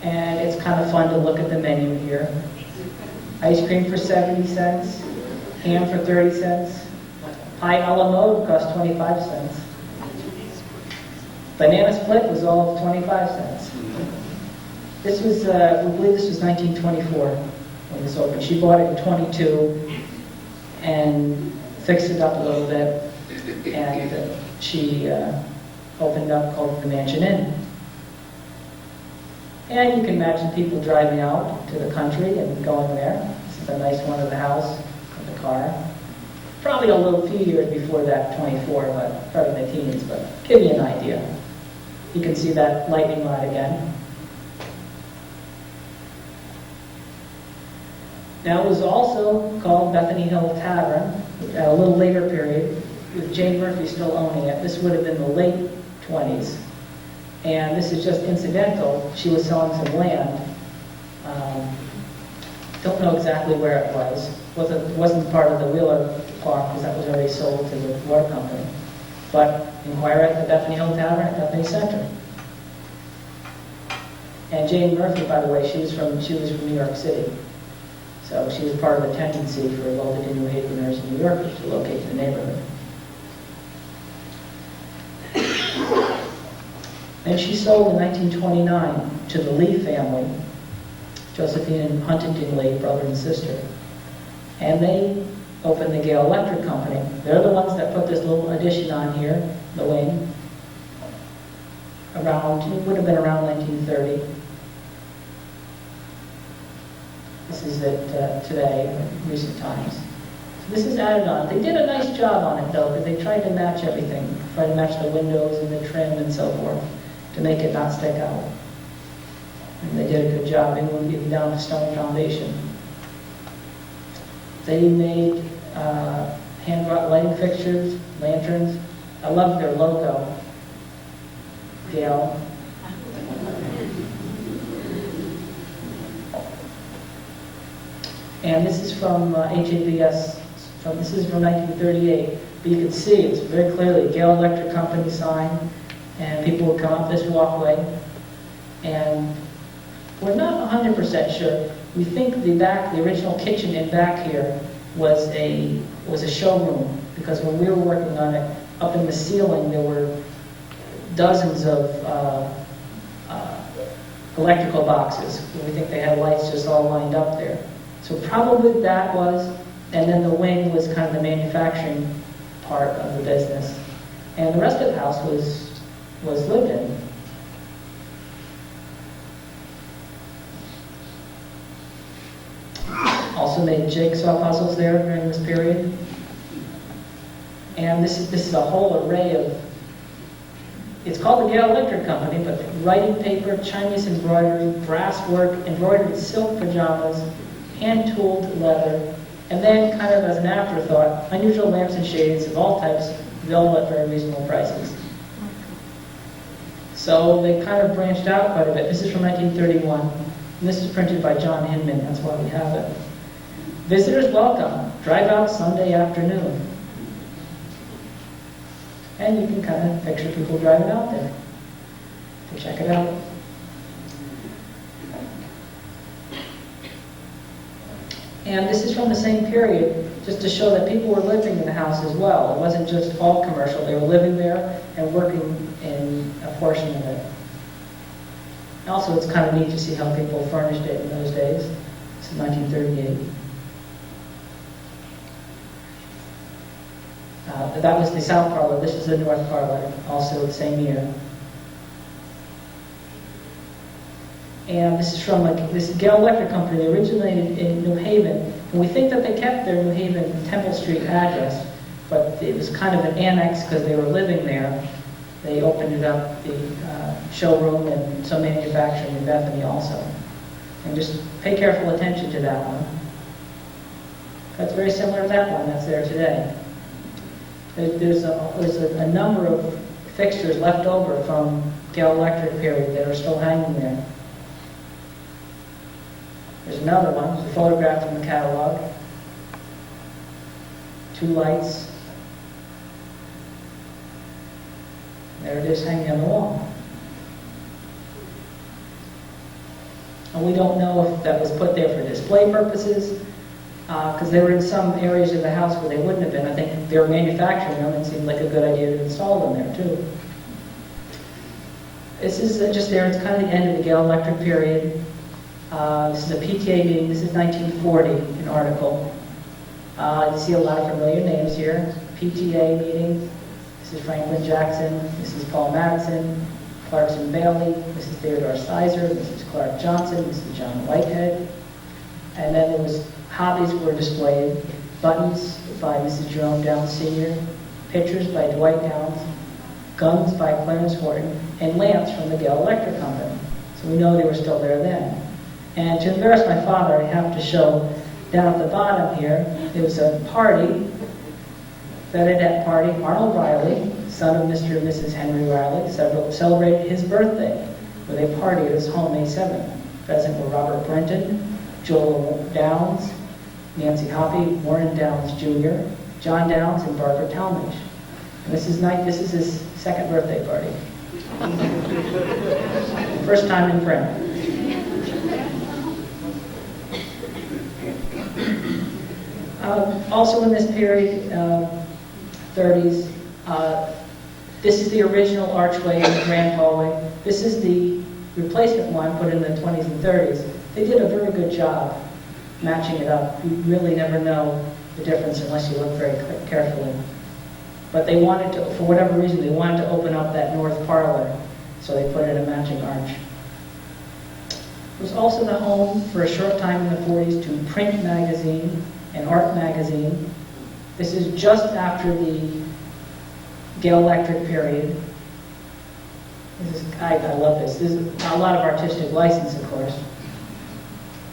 and it's kind of fun to look at the menu here. Ice cream for 70 cents, ham for 30 cents, pie a la mode cost 25 cents. Banana split was all of 25 cents. This was, we believe this was 1924 when this opened. She bought it in 22 and fixed it up a little bit, and she opened up called the Mansion Inn. And you can imagine people driving out to the country and going there. This is a nice one of the house of the car. Probably a few years before that, 24, but probably in the teens, but give you an idea. You can see that lightning rod again. Now, it was also called Bethany Hill Tavern at a little later period, with Jane Murphy still owning it. This would have been the late 20s. And this is just incidental. She was selling some land. Don't know exactly where it was. Wasn't part of the Wheeler farm because that was already sold to the water company. But inquire at the Bethany Hill Tavern at Bethany Center. And Jane Murphy, by the way, she was from New York City. So she was part of the tendency for well-to-do New Haveners and New Yorkers to locate in the neighborhood. And she sold in 1929 to the Lee family, Josephine and Huntington Lee, brother and sister. And they opened the Gale Electric Company. They're the ones that put this little addition on here, the wing. It would have been around 1930. This is it today, in recent times. So this is added on. They did a nice job on it, though, because they tried to match everything. Tried to match the windows and the trim and so forth to make it not stick out. And they did a good job. They moved it down to stone foundation. They made hand-wrought lighting fixtures, lanterns. I love their logo, Gale. And this is from HABS. This is from 1938. But you can see it's very clearly Gale Electric Company sign, and people would come up this walkway. And we're not 100% sure. We think the original kitchen in back here was a showroom, because when we were working on it, up in the ceiling there were dozens of electrical boxes. We think they had lights just all lined up there. So probably that was, and then the wing was kind of the manufacturing part of the business. And the rest of the house was lived in. Also made jigsaw puzzles there during this period. And this is a whole array of, it's called the Gale Electric Company, but writing paper, Chinese embroidery, brass work, embroidered silk pajamas, hand-tooled leather, and then, kind of as an afterthought, unusual lamps and shades of all types, available at very reasonable prices. So they kind of branched out quite a bit. This is from 1931, and this is printed by John Hinman. That's why we have it. Visitors welcome. Drive out Sunday afternoon. And you can kind of picture people driving out there to check it out. And this is from the same period, just to show that people were living in the house as well. It wasn't just all commercial. They were living there and working in a portion of it. Also, it's kind of neat to see how people furnished it in those days. This is 1938. That was the south parlor. This is the north parlor, also the same year. And this is from this Gale Electric Company. They originated in New Haven, and we think that they kept their New Haven Temple Street address, but it was kind of an annex because they were living there. They opened it up, the showroom and some manufacturing in Bethany also. And just pay careful attention to that one. That's very similar to that one that's there today. There's a number of fixtures left over from Gale Electric period that are still hanging there. There's another one, a photograph from the catalog. 2 lights. There it is hanging on the wall. And we don't know if that was put there for display purposes, because they were in some areas of the house where they wouldn't have been. I think they were manufacturing them, and it seemed like a good idea to install them there too. This is just there, it's kind of the end of the Gale Electric period. This is a PTA meeting. This is 1940, an article. You see a lot of familiar names here. PTA meeting. This is Franklin Jackson. This is Paul Madison. Clarkson Bailey. This is Theodore Sizer. This is Clark Johnson. This is John Whitehead. And then there was hobbies were displayed. Buttons by Mrs. Jerome Downs Sr. Pictures by Dwight Downs. Guns by Clarence Horton. And lamps from the Gale Electric Company. So we know they were still there then. And to embarrass my father, I have to show down at the bottom here, there was a party, Benedette party. Arnold Riley, son of Mr. and Mrs. Henry Riley, celebrated his birthday with a party at his home May 7th. Present were Robert Brinton, Joel Downs, Nancy Hoppy, Warren Downs Jr., John Downs, and Barbara Talmadge. And this is his second birthday party. First time in print. Also in this period, 30s, this is the original archway in the grand hallway. This is the replacement one put in the 20s and 30s. They did a very good job matching it up. You really never know the difference unless you look very carefully. But they wanted to, for whatever reason, they wanted to open up that north parlor, so they put in a matching arch. It was also the home for a short time in the 40s to Print magazine and Art magazine. This is just after the Gale Electric period. I love this. This is a lot of artistic license, of course.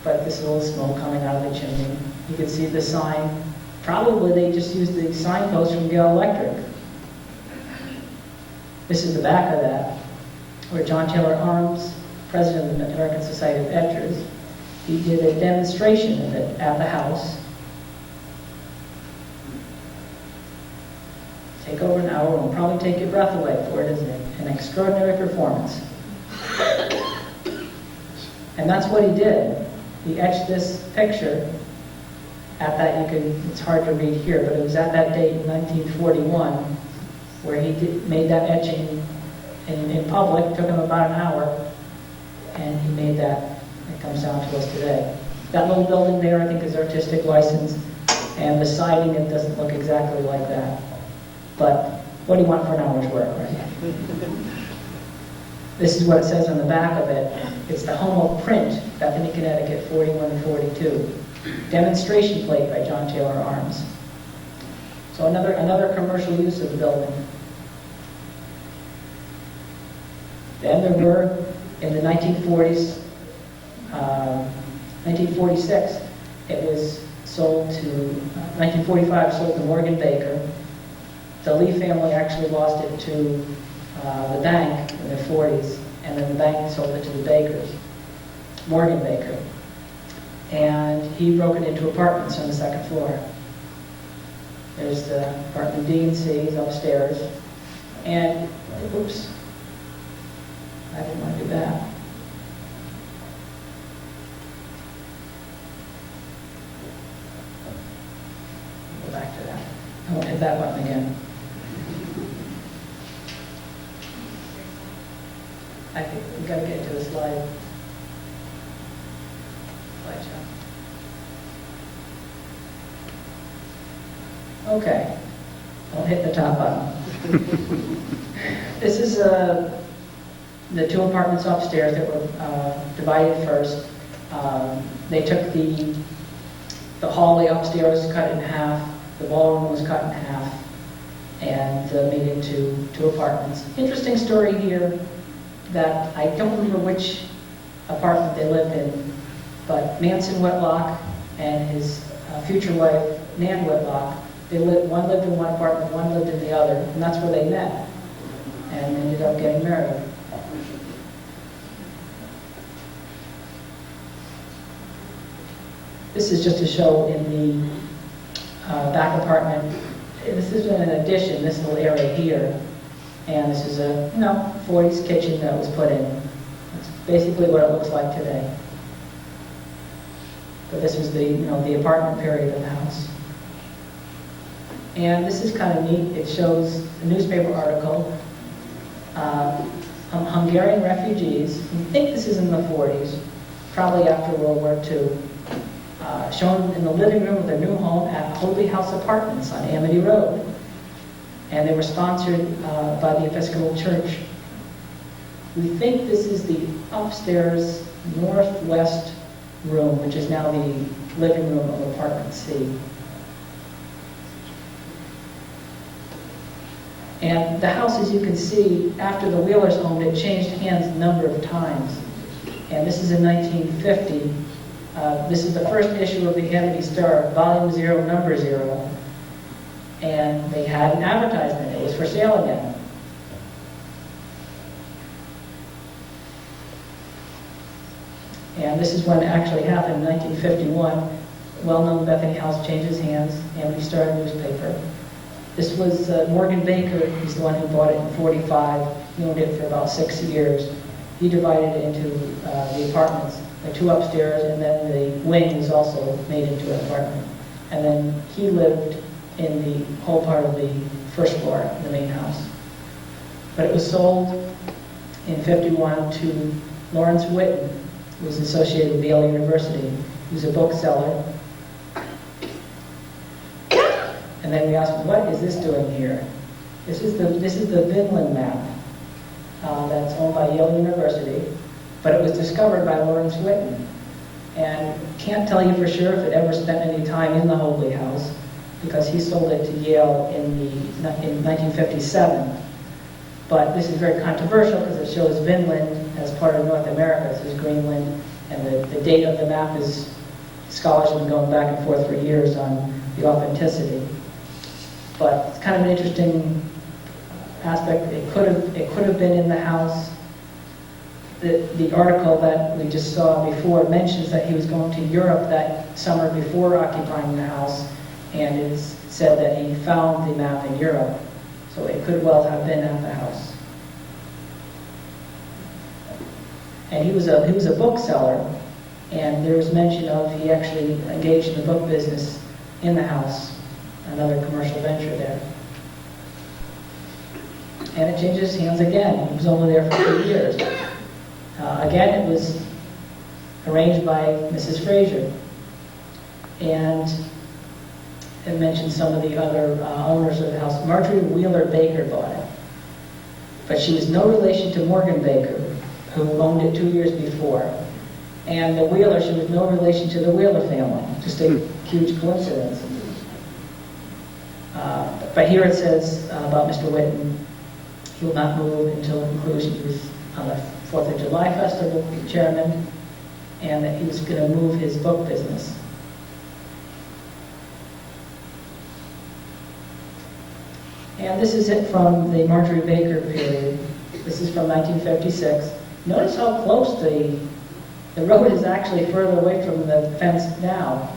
But this little smoke coming out of the chimney. You can see the sign. Probably they just used the signpost from Gale Electric. This is the back of that, where John Taylor Arms, president of the American Society of Etchers, he did a demonstration of it at the house. Take over an hour and will probably take your breath away, for it is an extraordinary performance. And that's what he did. He etched this picture at that, it's hard to read here, but it was at that date in 1941 where he made that etching in public. It took him about an hour, and he made that. It comes down to us today. That little building there, I think, is artistic license, and the siding, it doesn't look exactly like that. But what do you want for an hour's work, right? This is what it says on the back of it. It's the home of Print, Bethany, Connecticut, 41 to 42. Demonstration plate by John Taylor Arms. So another commercial use of the building. Then there were, in the 1940s, 1946, it was sold to, 1945 sold to Morgan-Baker. The Lee family actually lost it to the bank in the 40s, and then the bank sold it to the Bakers, Morgan-Baker. And he broke it into apartments on the second floor. There's the apartment B and C upstairs. And, oops, I didn't want to do that. Go back to that. I won't hit that button again. I think we've got to get to the slideshow. Okay, I'll hit the top button. This is the two apartments upstairs that were divided first. They took the hallway upstairs, cut it in half. The ballroom was cut in half and made into two apartments. Interesting story here that I don't remember which apartment they lived in, but Manson Whitlock and his future wife, Nan Whitlock, one lived in one apartment, one lived in the other, and that's where they met and ended up getting married. This is just to show in the back apartment. This is an addition, this little area here, and this is a 40s kitchen that was put in. It's basically what it looks like today. But this was the apartment period of the house. And this is kind of neat. It shows a newspaper article. Hungarian refugees, I think this is in the 40s, probably after World War II, shown in the living room of their new home at Hoadley House Apartments on Amity Road. And they were sponsored by the Episcopal Church. We think this is the upstairs northwest room, which is now the living room of apartment C. And the house, as you can see, after the Wheelers owned it, changed hands a number of times. And this is in 1950. This is the first issue of the Amity Star, Volume 0, Number 0. And they had an advertisement. It was for sale again. And this is when it actually happened, in 1951. Well-known Bethany House changes hands, Amity Star newspaper. This was Morgan-Baker. He's the one who bought it in 45. He owned it for about 6 years. He divided it into the apartments, the two upstairs, and then the wing was also made into an apartment. and then he lived in the whole part of the first floor, the main house. But it was sold in '51 to Lawrence Whitten, who was associated with Yale University. He was a bookseller. And then we asked him, what is this doing here? This is the Vinland map that's owned by Yale University, but it was discovered by Lawrence Whitten. And can't tell you for sure if it ever spent any time in the Hoadley house, because he sold it to Yale in 1957. But this is very controversial because it shows Vinland as part of North America. This is Greenland, and the date of the map is, scholars have been going back and forth for years on the authenticity. But it's kind of an interesting aspect. It could have been in the house. The article that we just saw before mentions that he was going to Europe that summer before occupying the house, and it said that he found the map in Europe. So it could well have been at the house. And he was a bookseller, and there was mention of he actually engaged in the book business in the house, another commercial venture there. And it changes hands again. He was only there for 2 years. Again, it was arranged by Mrs. Fraser. And it mentions some of the other owners of the house. Marjorie Wheeler-Beecher bought it. But she was no relation to Morgan Baker, who owned it 2 years before. And the Wheeler, she was no relation to the Wheeler family. Just a huge coincidence. But here it says about Mr. Whitten, he will not move until the conclusion. He was on the 4th of July Festival chairman, and that he was going to move his book business. And this is it from the Marjorie Baker period. This is from 1956. Notice how close the road is actually further away from the fence now.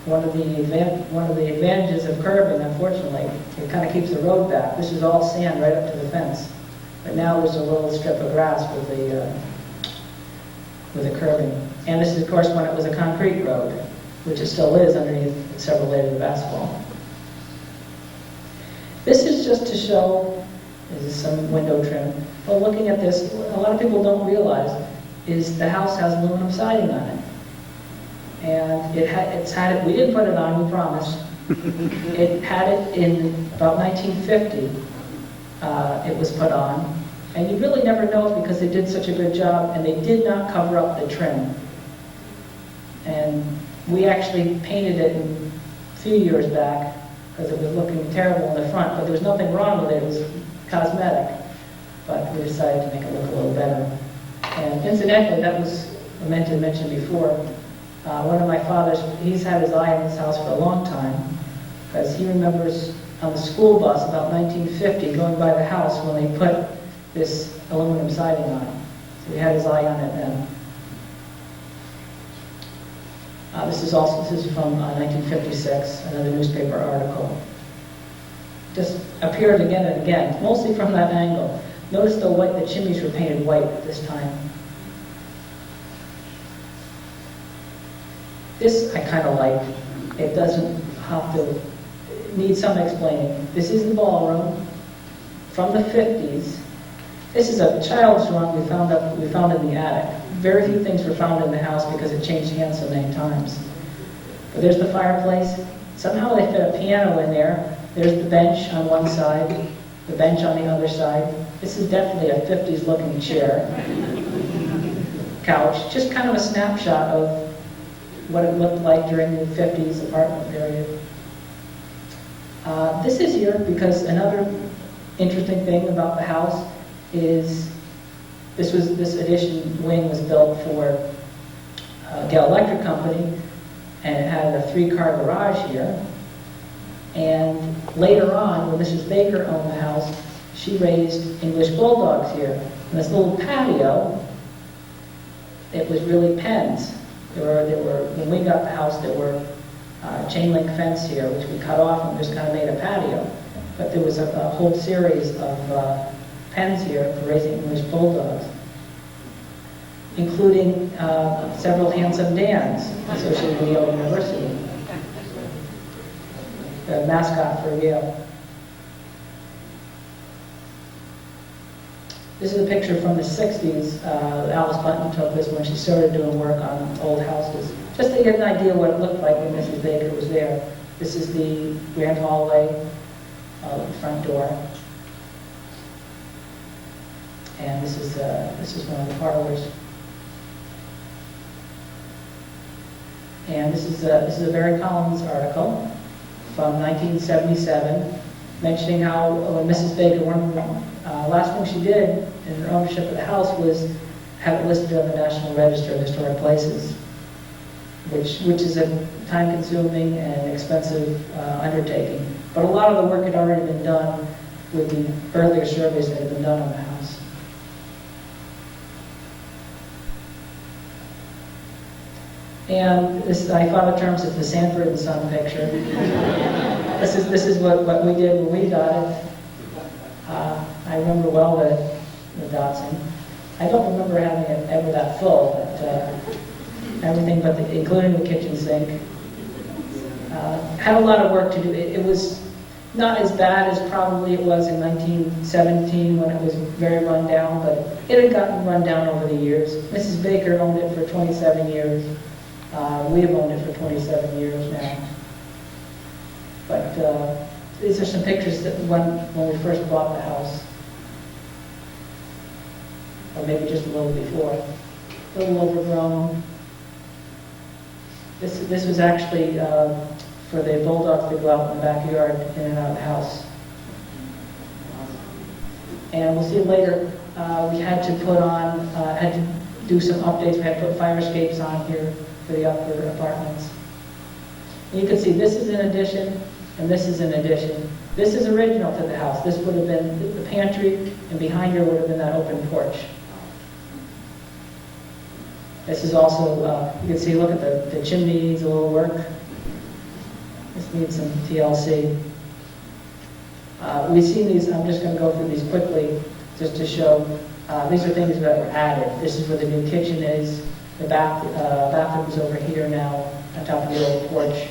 One of the advantages of curbing, unfortunately, it kind of keeps the road back. This is all sand right up to the fence. But now there's a little strip of grass with the curbing. And this is, of course, when it was a concrete road, which it still is underneath several layers of asphalt. This is just to show, this is some window trim, but looking at this, a lot of people don't realize is the house has aluminum siding on it. And it's had it, we didn't put it on, we promised. It had it in about 1950, it was put on. And you really never know it because they did such a good job, and they did not cover up the trim. And we actually painted it a few years back because it was looking terrible in the front, but there was nothing wrong with it, it was cosmetic. But we decided to make it look a little better. And incidentally, that was meant to mention before, one of my fathers, he's had his eye on this house for a long time, because he remembers on the school bus about 1950 going by the house when they put this aluminum siding on it. So he had his eye on it then. This is from 1956, another newspaper article. Just appeared again and again, mostly from that angle. Notice the chimneys were painted white at this time. This I kind of like. It doesn't have to need some explaining. This is the ballroom from the 50s. This is a child's room we found in the attic. Very few things were found in the house because it changed hands so many times. But there's the fireplace. Somehow they fit a piano in there. There's the bench on one side, the bench on the other side. This is definitely a 50s looking chair. Couch. Just kind of a snapshot of what it looked like during the 50s apartment period. This is here because another interesting thing about the house is this addition wing was built for Gale Electric Company, and it had a 3-car garage here. And later on, when Mrs. Baker owned the house, she raised English bulldogs here. And this little patio, it was really pens. There were when we got the house, there were chain link fence here, which we cut off and just kind of made a patio. But there was a whole series of pens here for raising English bulldogs. including several handsome Dans associated with Yale University, the mascot for Yale. This is a picture from the 60s. Alice Button took this when she started doing work on old houses. Just to get an idea what it looked like when Mrs. Baker was there. This is the grand hallway, the front door. And this is one of the parlors. And this is a Barry Collins article from 1977, mentioning how when Mrs. Baker, last thing she did in her ownership of the house was have it listed on the National Register of Historic Places, which is a time-consuming and expensive undertaking. But a lot of the work had already been done with the earlier surveys that had been done on the house. And this, I thought in terms of the Sanford and Son picture. This is what we did when we got it. I remember well the Datsun. I don't remember having it ever that full, but everything but including the kitchen sink. Had a lot of work to do. It was not as bad as probably it was in 1917 when it was very run down, but it had gotten run down over the years. Mrs. Baker owned it for 27 years. We have owned it for 27 years now. But these are some pictures that when we first bought the house. Or maybe just a little before. A little overgrown. This was actually for the bulldogs to go out in the backyard, in and out of the house. And we'll see later, we had to put on, had to do some updates. We had to put fire escapes on here for the upper apartments. And you can see this is an addition, and this is an addition. This is original to the house. This would have been the pantry, and behind here would have been that open porch. This is also, you can see, look at the chimney needs a little work. This needs some TLC. We've seen these, I'm just going to go through these quickly, just to show, these are things that were added. This is where the new kitchen is. The bathroom's over here now, on top of the old porch.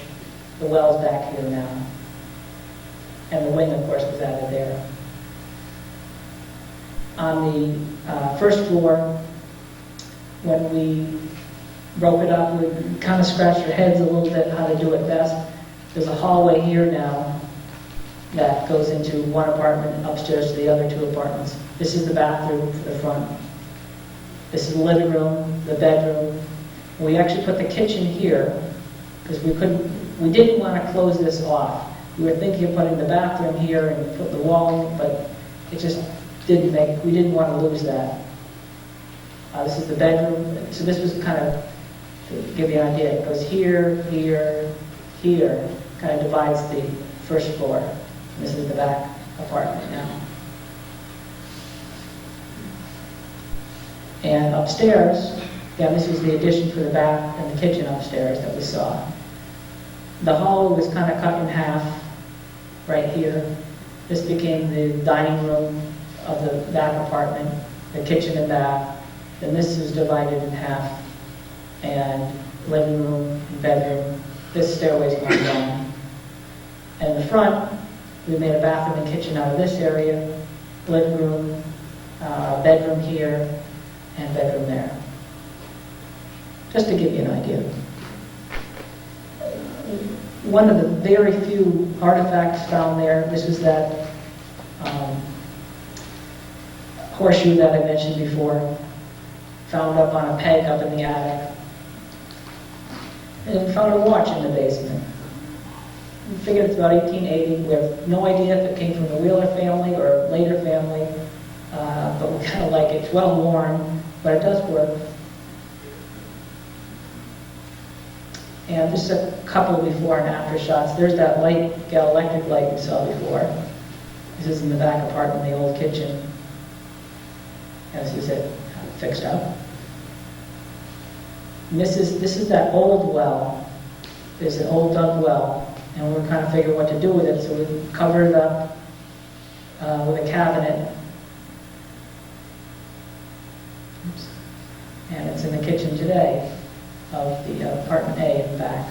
The well's back here now. And the wing, of course, was added there. On the first floor, when we broke it up, we kind of scratched our heads a little bit how to do it best. There's a hallway here now that goes into one apartment upstairs to the other two apartments. This is the bathroom for the front. This is the living room, the bedroom. We actually put the kitchen here because we didn't want to close this off. We were thinking of putting the bathroom here and put the wall in, but it just didn't make, we didn't want to lose that. This is the bedroom. So this was kind of, to give you an idea, it goes here, here, here, kind of divides the first floor. This is the back apartment now. And upstairs, yeah, this is the addition for the bath and the kitchen upstairs that we saw. The hall was kind of cut in half right here. This became the dining room of the back apartment, the kitchen and bath. Then this is divided in half, and living room and bedroom. This stairway's going down. And in the front, we made a bathroom and kitchen out of this area, living room, bedroom here, and bedroom there. Just to give you an idea. One of the very few artifacts found there, this is that horseshoe that I mentioned before, found up on a peg up in the attic. And we found a watch in the basement. We figured it's about 1880. We have no idea if it came from the Wheeler family or a later family, but we kind of like it. It's well worn, but it does work. And just a couple before and after shots. There's that light, gal electric light we saw before. This is in the back apartment, the old kitchen. And this is it, fixed up. And this is that old well. There's an old dug well, and we're kind of figuring what to do with it. So we covered it up with a cabinet. Oops. And it's in the kitchen today of the apartment A in the back.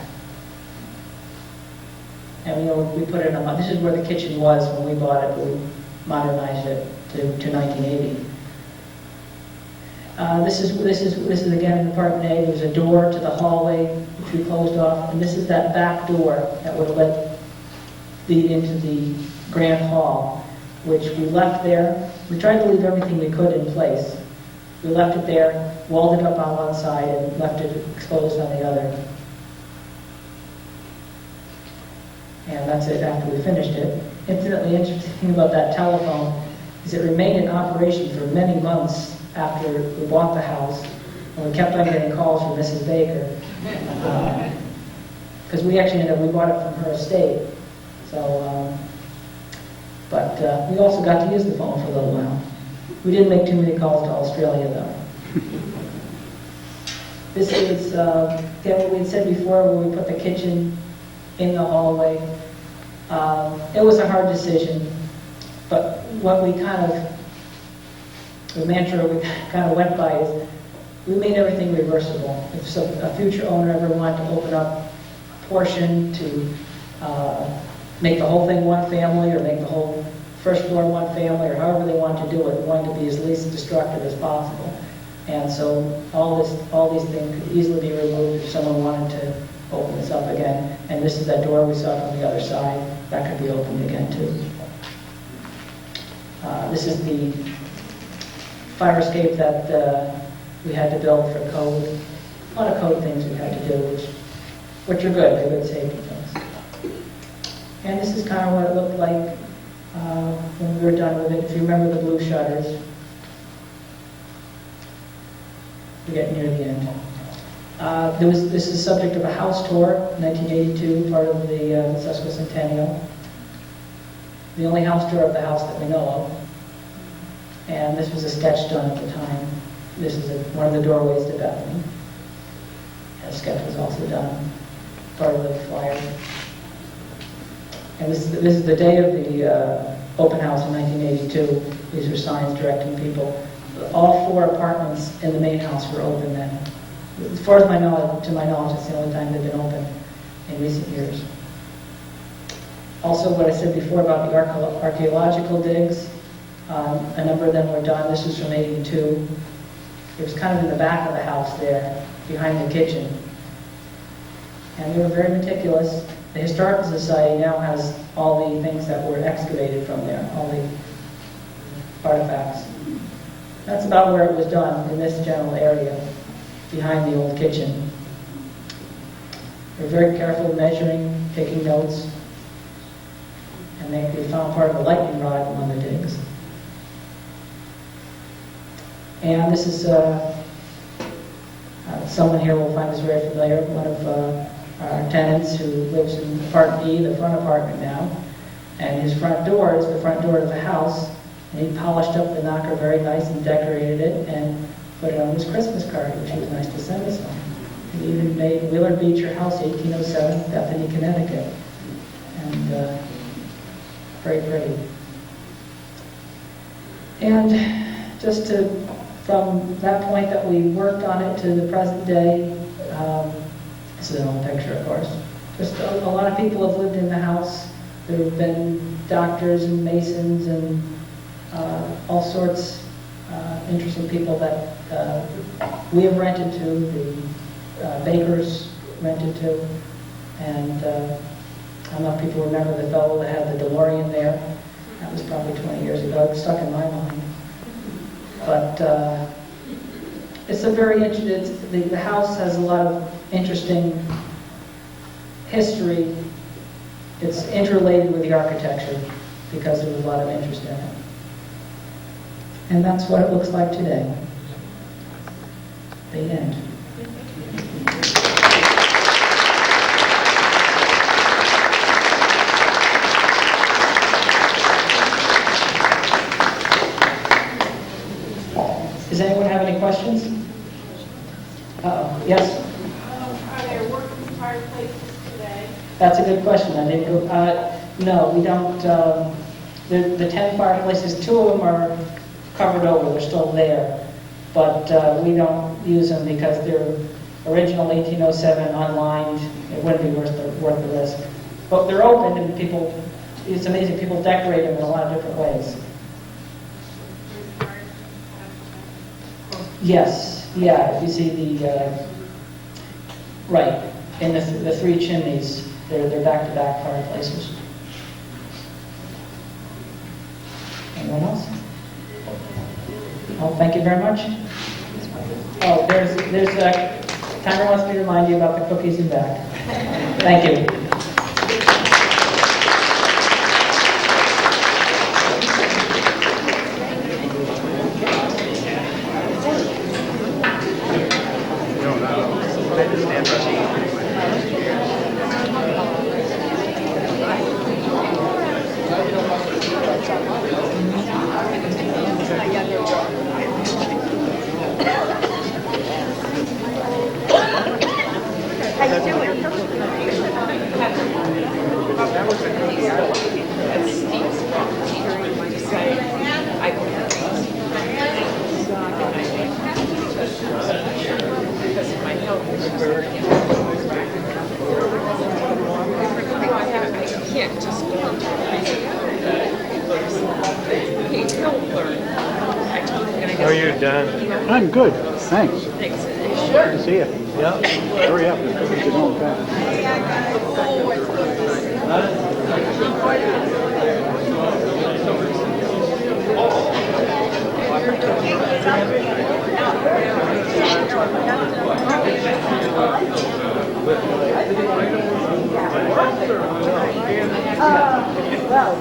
And we put it in this is where the kitchen was when we bought it, but we modernized it to 1980. This is again in apartment A. There's a door to the hallway which we closed off, and this is that back door that would have lead into the grand hall, which we left there. We tried to leave everything we could in place. We left it there, walled it up on one side, and left it exposed on the other. And that's it after we finished it. Incidentally, interesting thing about that telephone is it remained in operation for many months after we bought the house, and we kept on getting calls from Mrs. Baker. Because we bought it from her estate. So, but we also got to use the phone for a little while. We didn't make too many calls to Australia, though. This is, what we had said before, where we put the kitchen in the hallway. It was a hard decision, but what we the mantra we kind of went by is we made everything reversible. If a future owner ever wanted to open up a portion to make the whole thing one family, or make the whole first floor one family, or however they want to do it, we wanted to be as least destructive as possible. And so all these things could easily be removed if someone wanted to open this up again. And this is that door we saw from the other side. That could be opened again too. This is the fire escape that we had to build for code. A lot of code things we had to do, which are good. They're good safety things. And this is kind of what it looked like when we were done with it. If you remember the blue shutters, we're getting near the end. This is subject of a house tour, 1982, part of the sesquicentennial. The only house tour of the house that we know of. And this was a sketch done at the time. This is one of the doorways to Bethany. A sketch was also done, part of the flyer. And this is the day of the open house in 1982. These are signs directing people. All 4 apartments in the main house were open then. As far as to my knowledge, it's the only time they've been open in recent years. Also, what I said before about the archaeological digs, a number of them were done. This is from 82. It was kind of in the back of the house there, behind the kitchen. And they were very meticulous. The Historical Society now has all the things that were excavated from there, all the artifacts. That's about where it was done, in this general area, behind the old kitchen. We're very careful measuring, taking notes, and we found part of a lightning rod in one of the digs. And this is, someone here will find this very familiar, one of our tenants who lives in apartment E, the front apartment now, and his front door is the front door to the house, and he polished up the knocker very nice and decorated it and put it on his Christmas card, which was nice to send us on. He even made Wheeler-Beecher House, 1807, Bethany, Connecticut. And very pretty. And just from that point that we worked on it to the present day, this is an old picture, of course. Just a lot of people have lived in the house. There have been doctors and masons and all sorts interesting people that we have rented to, the bakers rented to, and I don't know if people remember the fellow that had the DeLorean there. That was probably 20 years ago. It stuck in my mind. But it's a very interesting, the house has a lot of interesting history. It's interrelated with the architecture because there was a lot of interest in it. And that's what it looks like today. The end. Does anyone have any questions? Yes? Are there working fireplaces today? That's a good question. I didn't go. No, we don't. The 10 fireplaces, 2 of them are covered over. They're still there. but we don't use them because they're original 1807 unlined. It wouldn't be worth the risk. But they're open, and people, it's amazing, people decorate them in a lot of different ways. Yes, yeah, you see the, right, in the three chimneys, they're back-to-back fireplaces. Anyone else? Oh, thank you very much. Oh, there's Timer wants me to remind you about the cookies in back. Thank you. How are you, Dan? I'm good, thanks. Good to see you. Yeah. Hurry up, the cookies are going fast. Well,